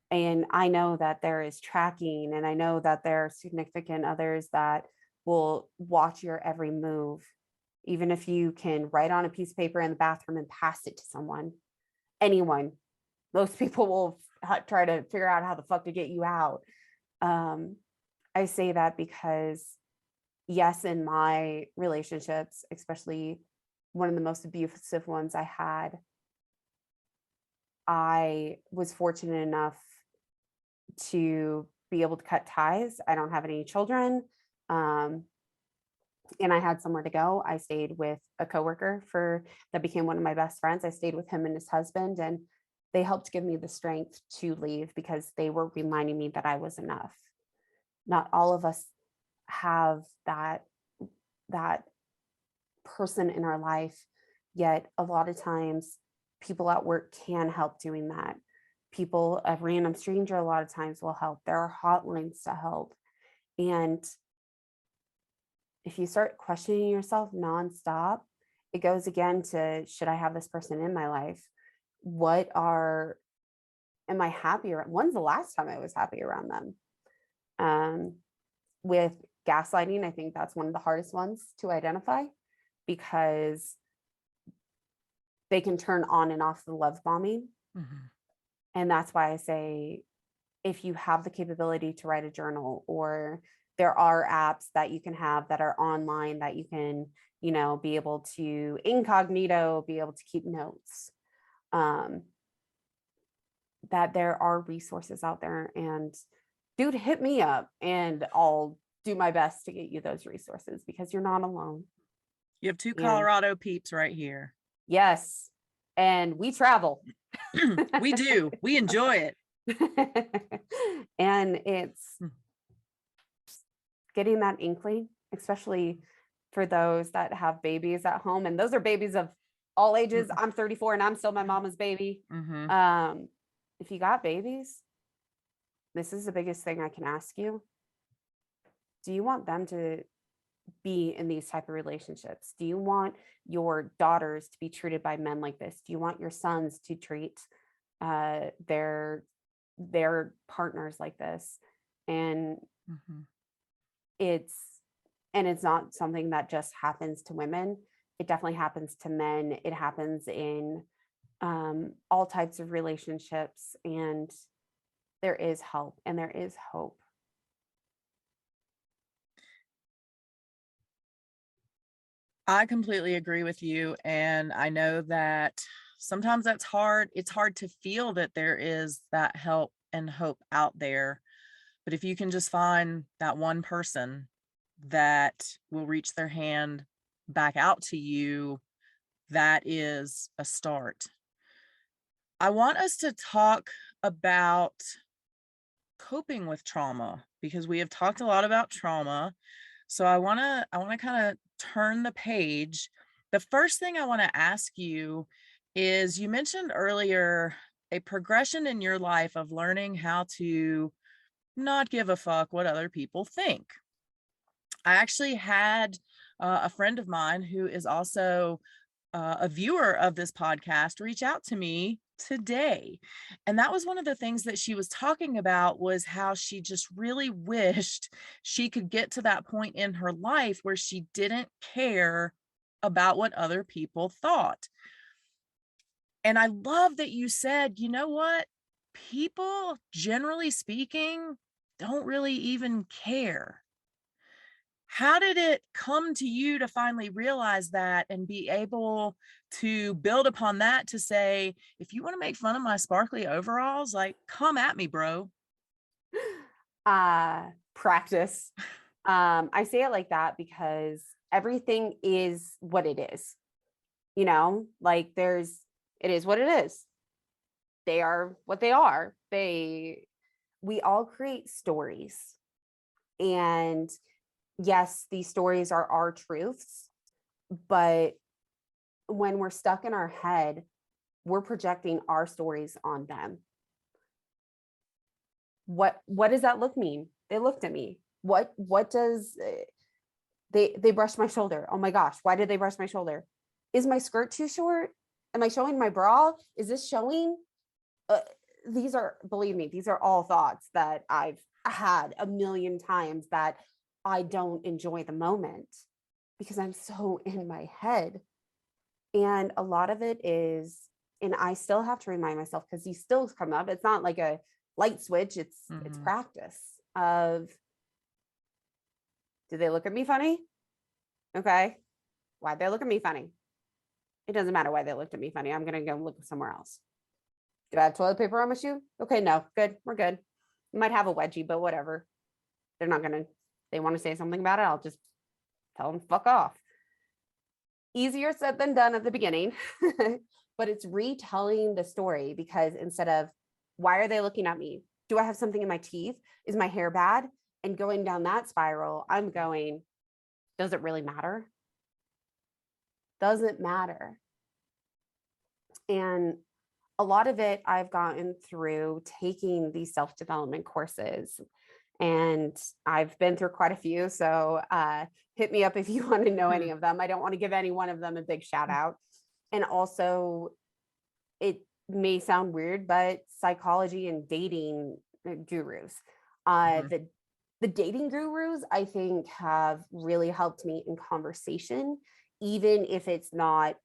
and I know that there is tracking, and I know that there are significant others that will watch your every move. Even if you can write on a piece of paper in the bathroom and pass it to someone, anyone, most people will try to figure out how the fuck to get you out. Um, I say that because, yes, in my relationships, especially one of the most abusive ones I had, I was fortunate enough to be able to cut ties. I don't have any children. Um, and I had somewhere to go. I stayed with a coworker for that became one of my best friends. I stayed with him and his husband, and they helped give me the strength to leave because they were reminding me that I was enough. Not all of us have that person in our life, yet a lot of times people at work can help doing that. People, a random stranger, a lot of times will help. There are hotlines to help. And if you start questioning yourself nonstop, it goes again to, should I have this person in my life? Am I happy around? When's the last time I was happy around them? Um, with gaslighting, I think that's one of the hardest ones to identify because they can turn on and off the love bombing. Mhm. And that's why I say, if you have the capability to write a journal, or there are apps that you can have that are online that you can, be able to incognito, be able to keep notes, um, that there are resources out there. And dude, hit me up and I'll do my best to get you those resources because you're not alone. You have two And Colorado peeps right here. yes, and we travel. We do. We enjoy it. And it's Mm. getting that inkling, especially for those that have babies at home. And those are babies of all ages. Mm. I'm 34 and I'm still my mama's baby. Mhm. If you got babies, this is the biggest thing I can ask you. Do you want them to be in these type of relationships? Do you want your daughters to be treated by men like this? Do you want your sons to treat their partners like this? And Mhm. it's it's not something that just happens to women. It definitely happens to men. It happens in all types of relationships, and there is help and there is hope. I completely agree with you, and I know that sometimes that's hard. It's hard to feel that there is that help and hope out there, but if you can just find that one person that will reach their hand back out to you, that is a start. I want us to talk about coping with trauma because we have talked a lot about trauma. So I want to kind of turn the page. The first thing I want to ask you is you mentioned earlier a progression in your life of learning how to not give a fuck what other people think. I actually had a friend of mine who is also a viewer of this podcast reach out to me today. And that was one of the things that she was talking about was how she just really wished she could get to that point in her life where she didn't care about what other people thought. And I love that you said, you know what? People, generally speaking, don't really even care. How did it come to you to finally realize that and be able to build upon that to say, if you want to make fun of my sparkly overalls, like, come at me, bro? Practice. I say it like that because everything is what it is. Like it is what it is. They are what they are. We all create stories. And yes, these stories are our truths, but when we're stuck in our head, we're projecting our stories on them. What does that look mean? They looked at me. What does they brushed my shoulder? Oh my gosh, why did they brush my shoulder? Is my skirt too short? Am I showing my bra? Is this showing? These are, believe me, these are all thoughts that I've had a million times, that I don't enjoy the moment because I'm so in my head. And a lot of it is, and I still have to remind myself, because these still come up. It's not like a light switch. It's practice of, do they look at me funny? Okay. Why'd they look at me funny? It doesn't matter why they looked at me funny. I'm going to go look somewhere else. Do I have toilet paper on my shoe? Okay, no, good. We're good. Might have a wedgie, but whatever. They're not going to, they want to say something about it, I'll just tell them fuck off. Easier said than done at the beginning, but it's retelling the story, because instead of, why are they looking at me? Do I have something in my teeth? Is my hair bad? And going down that spiral, I'm going, does it really matter? Doesn't matter. And a lot of it I've gotten through taking these self-development courses, and I've been through quite a few. So hit me up if you want to know any of them. I don't want to give any one of them a big shout out. And also, it may sound weird, but psychology and dating gurus, the dating gurus, I think, have really helped me in conversation, even if it's not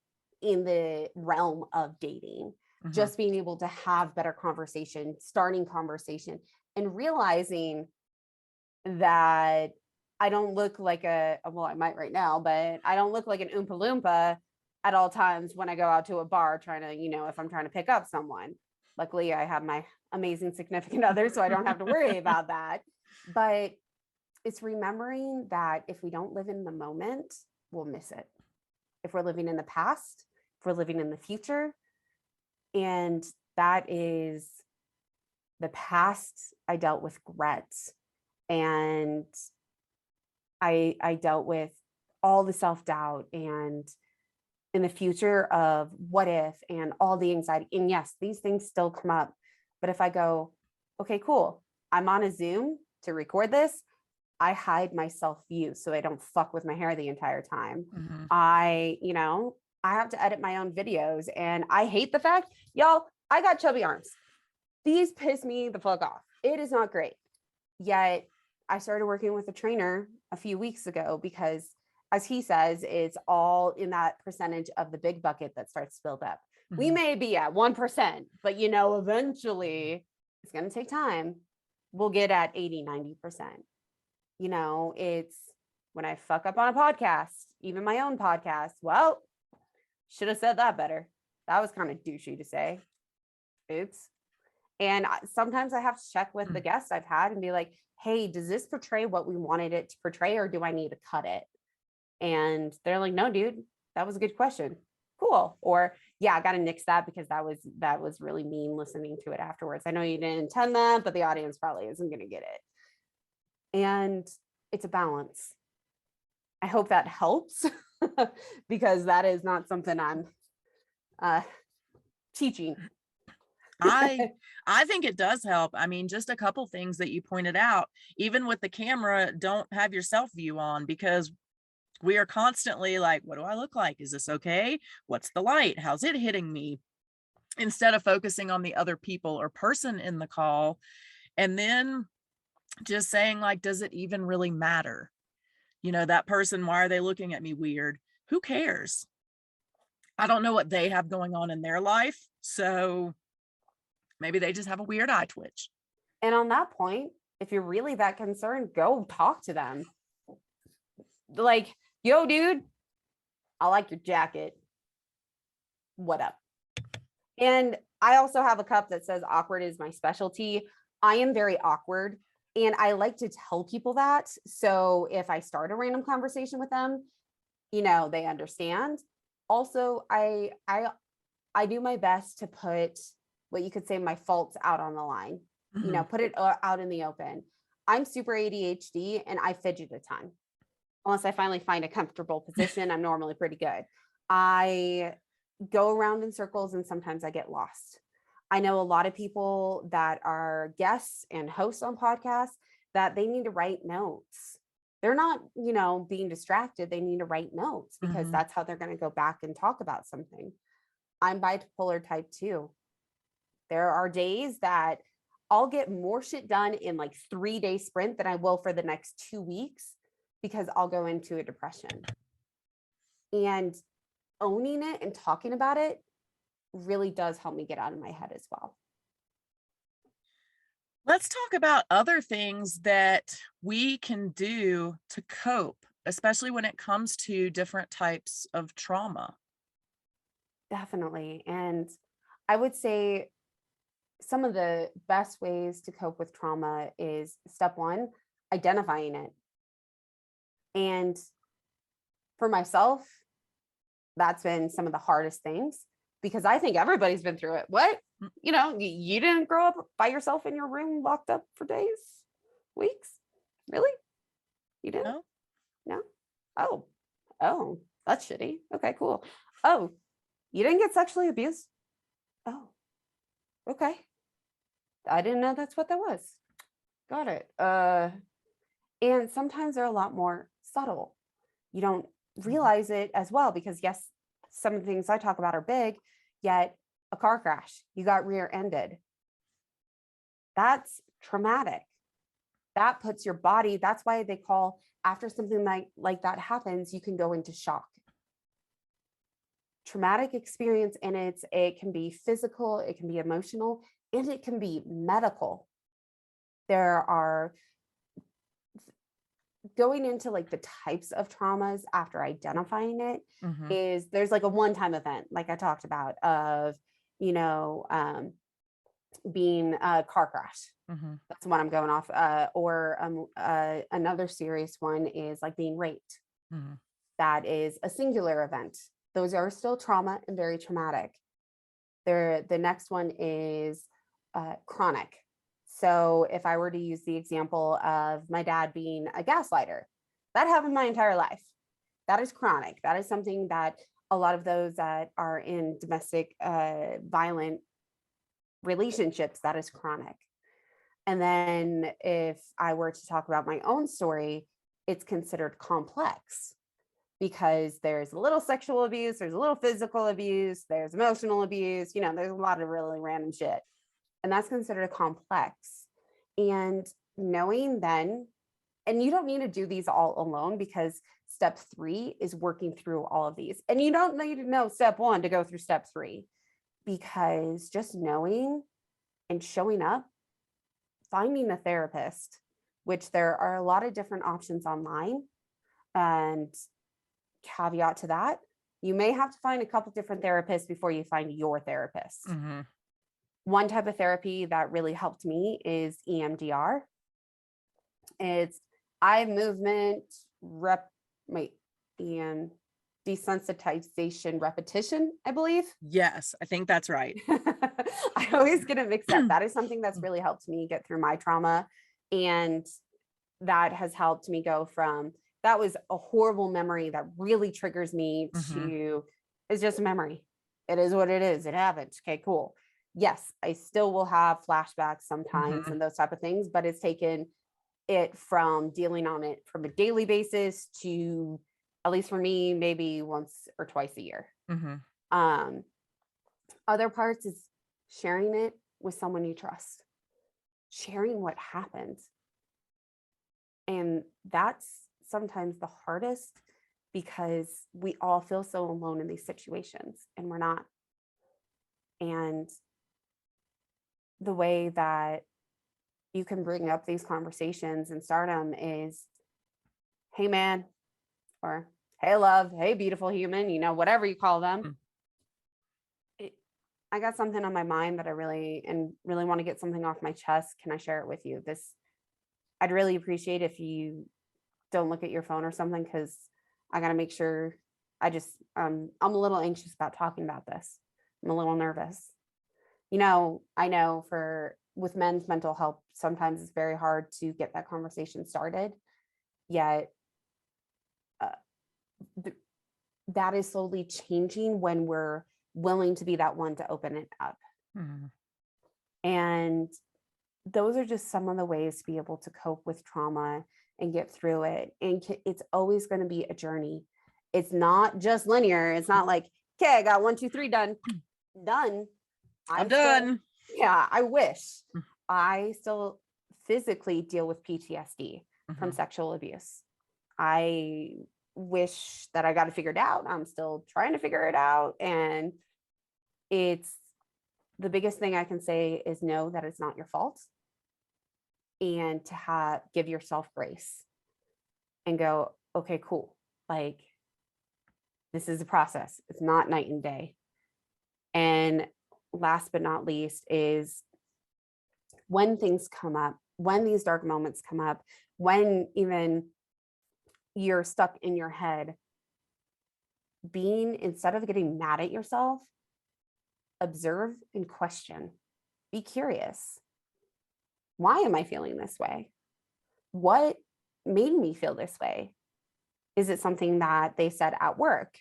in the realm of dating. Just being able to have better conversation, starting conversation, and realizing that I don't look like well, I might right now, but I don't look like an Oompa Loompa at all times when I go out to a bar trying to, if I'm trying to pick up someone. Luckily, I have my amazing significant other, so I don't have to worry about that. But it's remembering that if we don't live in the moment, we'll miss it. If we're living in the past, if we're living in the future, and that is the past, I dealt with regrets, and I dealt with all the self-doubt, and in the future of what if, and all the anxiety. And yes, these things still come up. But if I go, okay, cool, I'm on a Zoom to record this, I hide my self view so I don't fuck with my hair the entire time. I have to edit my own videos, and I hate the fact, y'all, I got chubby arms. These piss me the fuck off. It is not great. Yet I started working with a trainer a few weeks ago because, as he says, it's all in that percentage of the big bucket that starts to build up. We may be at 1%, but eventually it's going to take time. We'll get at 80, 90%. It's when I fuck up on a podcast, even my own podcast. Well, should have said that better. That was kind of douchey to say. Oops. And sometimes I have to check with the guests I've had and be like, hey, does this portray what we wanted it to portray, or do I need to cut it? And they're like, no, dude, that was a good question. Cool. Or yeah, I got to nix that because that was really mean listening to it afterwards. I know you didn't intend that, but the audience probably isn't going to get it. And it's a balance. I hope that helps because that is not something I'm teaching. I think it does help. I mean, just a couple things that you pointed out, even with the camera, don't have your self view on, because we are constantly like, what do I look like? Is this okay? What's the light? How's it hitting me? Instead of focusing on the other people or person in the call. And then just saying, like, does it even really matter? That person, why are they looking at me weird? Who cares? I don't know what they have going on in their life. So maybe they just have a weird eye twitch. And on that point, if you're really that concerned, go talk to them. Like, yo, dude, I like your jacket. What up? And I also have a cup that says awkward is my specialty. I am very awkward, and I like to tell people that. So if I start a random conversation with them, they understand. Also, I do my best to put what you could say my faults out on the line, put it out in the open. I'm super ADHD and I fidget a ton. Unless I finally find a comfortable position, I'm normally pretty good. I go around in circles and sometimes I get lost. I know a lot of people that are guests and hosts on podcasts that they need to write notes. They're not, being distracted. They need to write notes because Mhm. that's how they're going to go back and talk about something. I'm bipolar type 2. There are days that I'll get more shit done in like 3-day sprint than I will for the next 2 weeks because I'll go into a depression. And owning it and talking about it really does help me get out of my head as well. Let's talk about other things that we can do to cope, especially when it comes to different types of trauma. Definitely. And I would say some of the best ways to cope with trauma is step one, identifying it. And for myself, that's been some of the hardest things because I think everybody's been through it. What? Mm. You didn't grow up by yourself in your room locked up for days, weeks? Really? You didn't? No? No? Oh, oh, that's shitty. Okay, cool. Oh, you didn't get sexually abused? Oh, okay. I didn't know that's what that was. Got it. And sometimes they're a lot more subtle. You don't Mhm. realize it as well because yes, some of the things I talk about are big, yet a car crash, you got rear-ended. That's traumatic. That puts your body, that's why they call after something like that happens, you can go into shock. Traumatic experience, and it can be physical, it can be emotional, and it can be medical. There are going into like the types of traumas after identifying it Mhm. is there's like a one-time event like I talked about of you know being a car crash. Mhm. That's what I'm going off. Or another serious one is like being raped. Mhm. That is a singular event. Those are still trauma and very traumatic. The next one is chronic. So if I were to use the example of my dad being a gaslighter, that happened my entire life. That is chronic. That is something that a lot of those that are in domestic violent relationships, that is chronic. And then if I were to talk about my own story, it's considered complex because there's a little sexual abuse, there's a little physical abuse, there's emotional abuse, there's a lot of really random shit. And that's considered complex. And knowing then, and you don't need to do these all alone because step 3 is working through all of these. And you don't need to know step 1 to go through step 3 because just knowing and showing up, finding a therapist, which there are a lot of different options online. And caveat to that, you may have to find a couple different therapists before you find your therapist. Mhm. One type of therapy that really helped me is EMDR. It's eye movement rep wait and desensitization repetition, I believe. Yes, I think that's right. I always get it mixed up. That is something that's really helped me get through my trauma. And that has helped me go from that was a horrible memory that really triggers me Mhm. to it's just a memory. It is what it is. It happened. Okay, cool. Yes, I still will have flashbacks sometimes Mhm. and those type of things, but it's taken it from dealing on it from a daily basis to at least for me, maybe once or twice a year. Mhm. Um, Other parts is sharing it with someone you trust, sharing what happened. And that's sometimes the hardest because we all feel so alone in these situations and we're not. And the way that you can bring up these conversations and start them is, hey, man, or hey, love, hey, beautiful human, whatever you call them. Mm. It, I got something on my mind that I really want to get something off my chest. Can I share it with you? I'd really appreciate if you don't look at your phone or something because I got to make sure I'm a little anxious about talking about this. I'm a little nervous. I know for with men's mental health, sometimes it's very hard to get that conversation started. Yet, uh, that is slowly changing when we're willing to be that one to open it up. Mhm. And those are just some of the ways to be able to cope with trauma and get through it. And it's always going to be a journey. It's not just linear. It's not like, okay, I got 1, 2, 3 done. Done. I'm I still, done. yeah, I wish. I still physically deal with PTSD from Mhm. sexual abuse. I wish that I got it figured out. I'm still trying to figure it out. And it's the biggest thing I can say is know that it's not your fault, and to give yourself grace and go, okay, cool. Like, this is a process. It's not night and day. And last but not least is when things come up, when these dark moments come up, when even you're stuck in your head, instead of getting mad at yourself, observe and question. Be curious. Why am I feeling this way? What made me feel this way? Is it something that they said at work?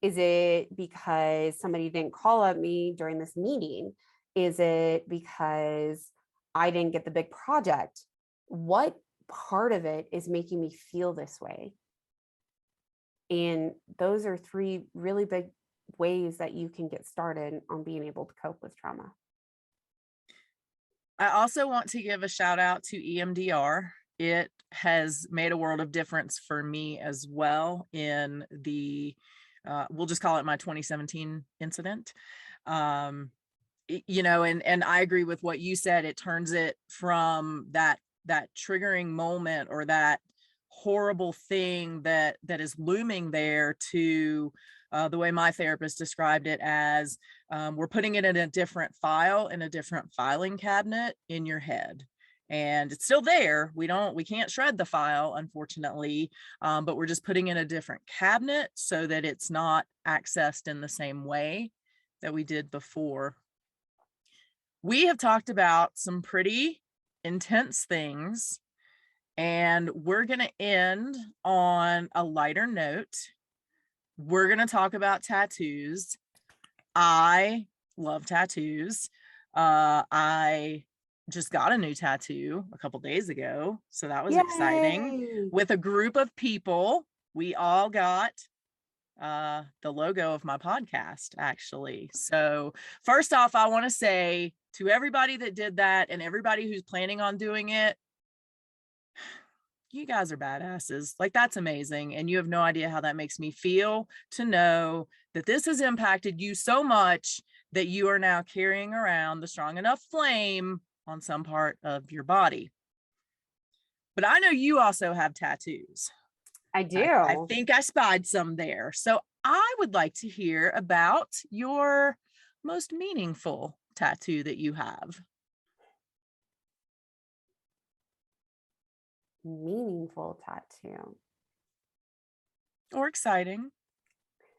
Is it because somebody didn't call up me during this meeting? Is it because I didn't get the big project? What part of it is making me feel this way? And those are 3 really big ways that you can get started on being able to cope with trauma. I also want to give a shout out to EMDR. It has made a world of difference for me as well in we'll just call it my 2017 incident. Um, and I agree with what you said. It turns it from that triggering moment or that horrible thing that is looming there to the way my therapist described it as we're putting it in a different file in a different filing cabinet in your head, and it's still there. We can't shred the file, unfortunately, but we're just putting in a different cabinet so that it's not accessed in the same way that we did before. We have talked about some pretty intense things, and we're going to end on a lighter note. We're going to talk about tattoos. I love tattoos. I just got a new tattoo a couple days ago, so that was exciting. Yay! With a group of people, we all got the logo of my podcast, actually. So first off, I want to say to everybody that did that and everybody who's planning on doing it, you guys are badasses. Like, that's amazing. And you have no idea how that makes me feel to know that this has impacted you so much that you are now carrying around the strong enough flame on some part of your body. But I know you also have tattoos. I I do. think I spied some there. So I would like to hear about your most meaningful tattoo that you have. Meaningful tattoo. Or exciting.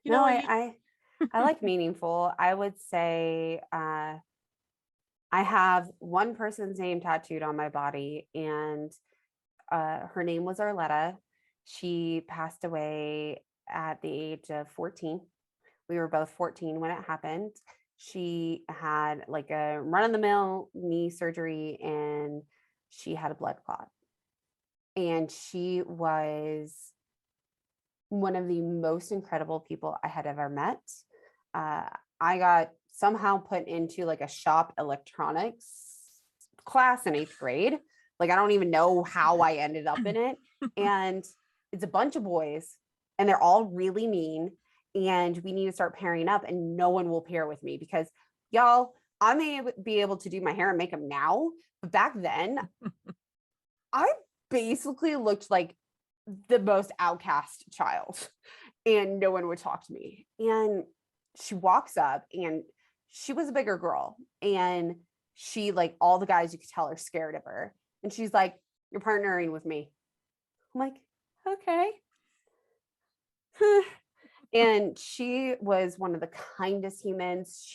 You know No, what? I like meaningful. I would say I have one person's name tattooed on my body, and her name was Arletta. She passed away at the age of 14. We were both 14 when it happened. She had like a run of the mill knee surgery, and she had a blood clot. And she was one of the most incredible people I had ever met. Uh, I got somehow put into like a shop electronics class in 8th grade. Like, I don't even know how I ended up in it. And it's a bunch of boys, and they're all really mean. And we need to start pairing up, and no one will pair with me because, y'all, I may be able to do my hair and makeup now, but back then, I basically looked like the most outcast child, and no one would talk to me. And she walks up, and she was a bigger girl, and she, like, all the guys, you could tell, are scared of her. And she's like, "You're partnering with me." I'm like, "Okay." And she was one of the kindest humans.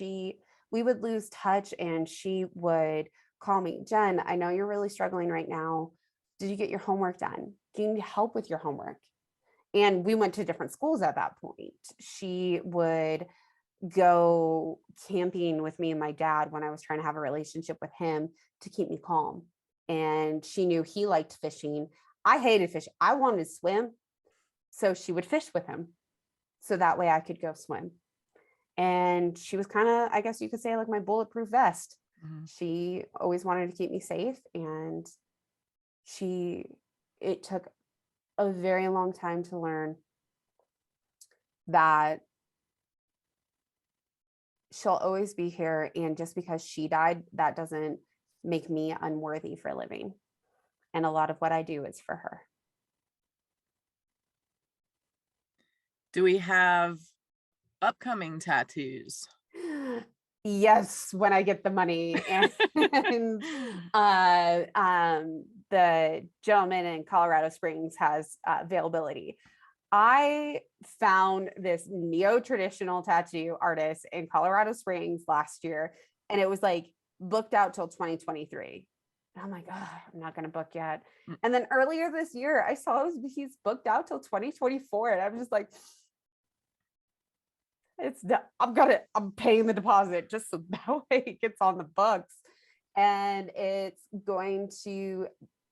We would lose touch, and she would call me, "Jen, I know you're really struggling right now. Did you get your homework done? Do you need help with your homework?" And we went to different schools at that point. She would go camping with me and my dad when I was trying to have a relationship with him to keep me calm. And she knew he liked fishing. I hated fishing. I wanted to swim. So she would fish with him. So that way I could go swim. And she was kind of, I guess you could say, like my bulletproof vest. Mhm. She always wanted to keep me safe. And it took a very long time to learn that she'll always be here. And just because she died, that doesn't make me unworthy for living. And a lot of what I do is for her. Do we have upcoming tattoos? Yes, when I get the money. And the gentleman in Colorado Springs has availability. I found this neo-traditional tattoo artist in Colorado Springs last year, and it was like booked out till 2023. And I'm like, oh, I'm not gonna book yet. And then earlier this year, I saw he's booked out till 2024, and I'm just like, I'm paying the deposit just so that way it gets on the books. And it's going to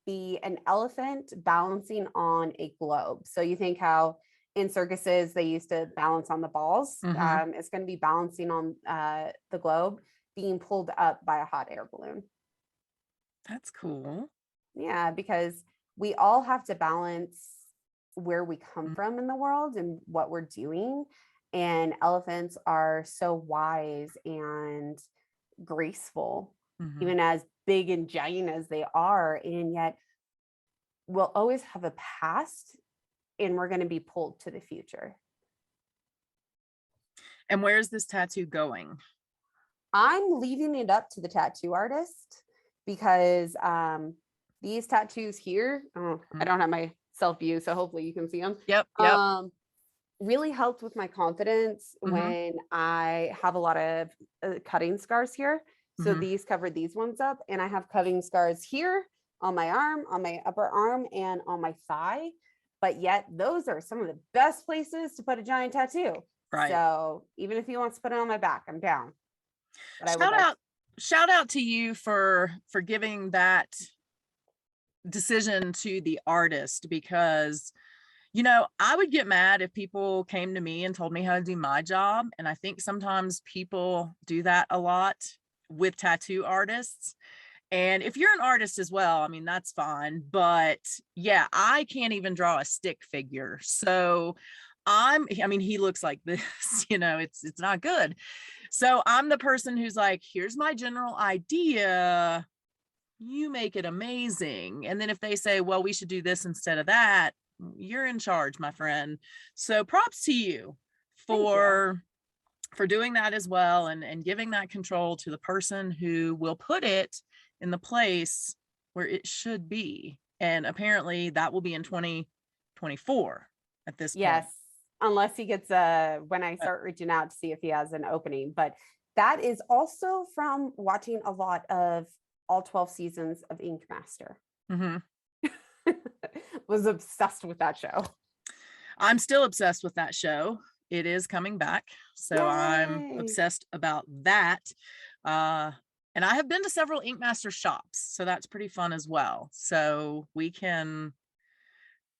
be an elephant balancing on a globe. So you think how in circuses they used to balance on the balls. Mhm. It's going to be balancing on the globe, being pulled up by a hot air balloon. That's cool. Yeah, because we all have to balance where we come from in the world and what we're doing. And elephants are so wise and graceful, Mhm. even as big and giant as they are. And yet we'll always have a past, and we're going to be pulled to the future. And where's this tattoo going? I'm leaving it up to the tattoo artist because these tattoos here, I don't have my self view, so hopefully you can see them. Yep, yep. Really helped with my confidence Mhm. when I have a lot of cutting scars here. So Mhm. these covered these ones up, and I have cutting scars here on my arm, on my upper arm, and on my thigh. But yet, those are some of the best places to put a giant tattoo. Right. So even if he wants to put it on my back, I'm down. But I would Shout like, out shout out to you for giving that decision to the artist, because I would get mad if people came to me and told me how to do my job, and I think sometimes people do that a lot with tattoo artists. And if you're an artist as well, I mean, that's fine, but yeah, I can't even draw a stick figure. So I mean, he looks like this, it's not good. So I'm the person who's like, here's my general idea, you make it amazing. And then if they say, well, we should do this instead of that, you're in charge, my friend. So props to you thank you. for doing that as well, and giving that control to the person who will put it in the place where it should be. And apparently that will be in 2024 at this Yes, point. unless he gets when I start reaching out to see if he has an opening. But that is also from watching a lot of all 12 seasons of Ink Master. Mhm. Was obsessed with that show. I'm still obsessed with that show. It is coming back, so I'm Yay. obsessed about that. Uh, and I have been to several Ink Master shops, so that's pretty fun as well. So we can.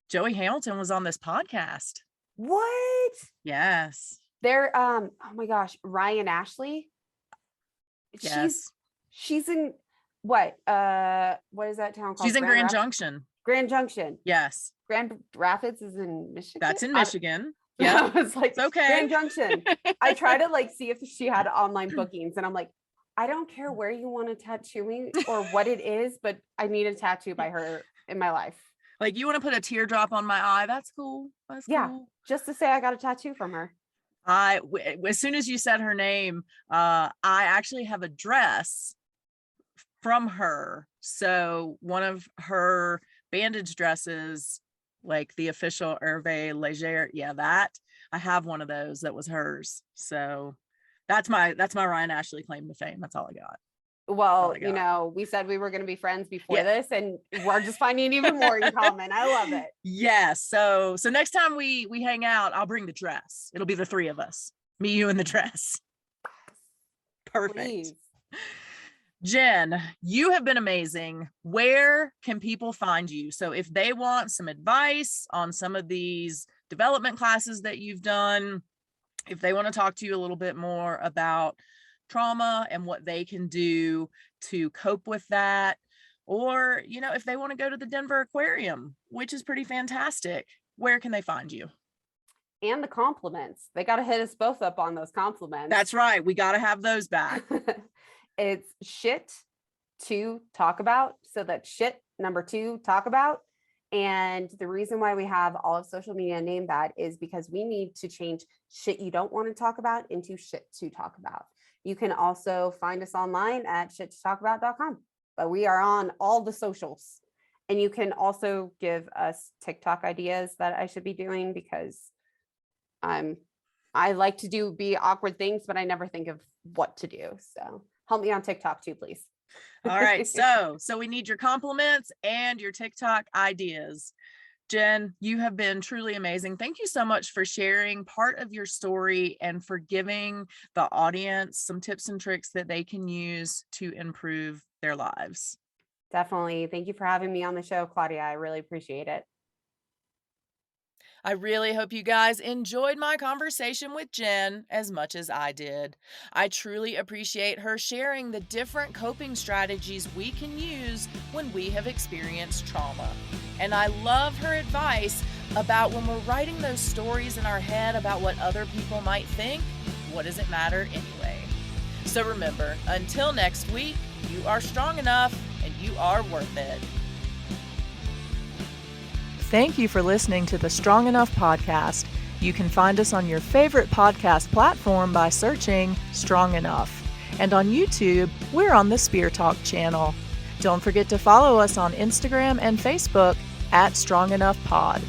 Joey Hamilton was on this podcast. What? Yes, They're oh my gosh, Ryan Ashley. She's yes. she's in what is that town She's called? in Grand Junction. Grand Junction. Yes, Grand Rapids is in Michigan. that's in Michigan. Yep, I was like, it's okay. Grand Junction. I try to like see if she had online bookings, and I'm like, I don't care where you want to tattoo me or what it is, but I need a tattoo by her in my life. Like, you want to put a teardrop on my eye? That's cool. That's Yeah, cool. just to say I got a tattoo from her. As soon as you said her name, I actually have a dress from her. So one of her bandage dresses, like the official Hervé Leger, yeah, that I have one of those that was hers. So that's my Ryan Ashley claim to fame. That's all I got. Well, my God. we said we were going to be friends before Yeah. this, and we're just finding even more in common. I love it. Yes. So next time we hang out, I'll bring the dress. It'll be the three of us. Me, you, and the dress. Perfect. Please. Jenn, you have been amazing. Where can people find you? So if they want some advice on some of these development classes that you've done, if they want to talk to you a little bit more about trauma and what they can do to cope with that, or, if they want to go to the Denver Aquarium, which is pretty fantastic, where can they find you? And the compliments. They got to hit us both up on those compliments. That's right. We got to have those back. It's shit to talk about. So that's shit number 2, talk about. And the reason why we have all of social media named that is because we need to change shit you don't want to talk about into shit to talk about. You can also find us online at shittotalkabout.com, but we are on all the socials. And you can also give us TikTok ideas that I should be doing, because I like to be awkward things, but I never think of what to do. So help me on TikTok too, please. All right. So we need your compliments and your TikTok ideas. Jenn, you have been truly amazing. Thank you so much for sharing part of your story and for giving the audience some tips and tricks that they can use to improve their lives. Definitely. Thank you for having me on the show, Claudia. I really appreciate it. I really hope you guys enjoyed my conversation with Jenn as much as I did. I truly appreciate her sharing the different coping strategies we can use when we have experienced trauma. And I love her advice about when we're writing those stories in our head about what other people might think, what does it matter anyway? So remember, until next week, you are strong enough and you are worth it. Thank you for listening to the Strong Enough podcast. You can find us on your favorite podcast platform by searching Strong Enough. And on YouTube, we're on the Spear Talk channel. Don't forget to follow us on Instagram and Facebook at Strong Enough Pod.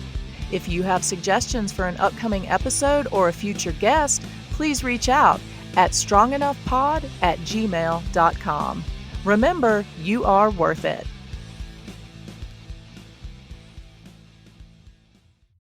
If you have suggestions for an upcoming episode or a future guest, please reach out at strongenoughpod@gmail.com. Remember, you are worth it.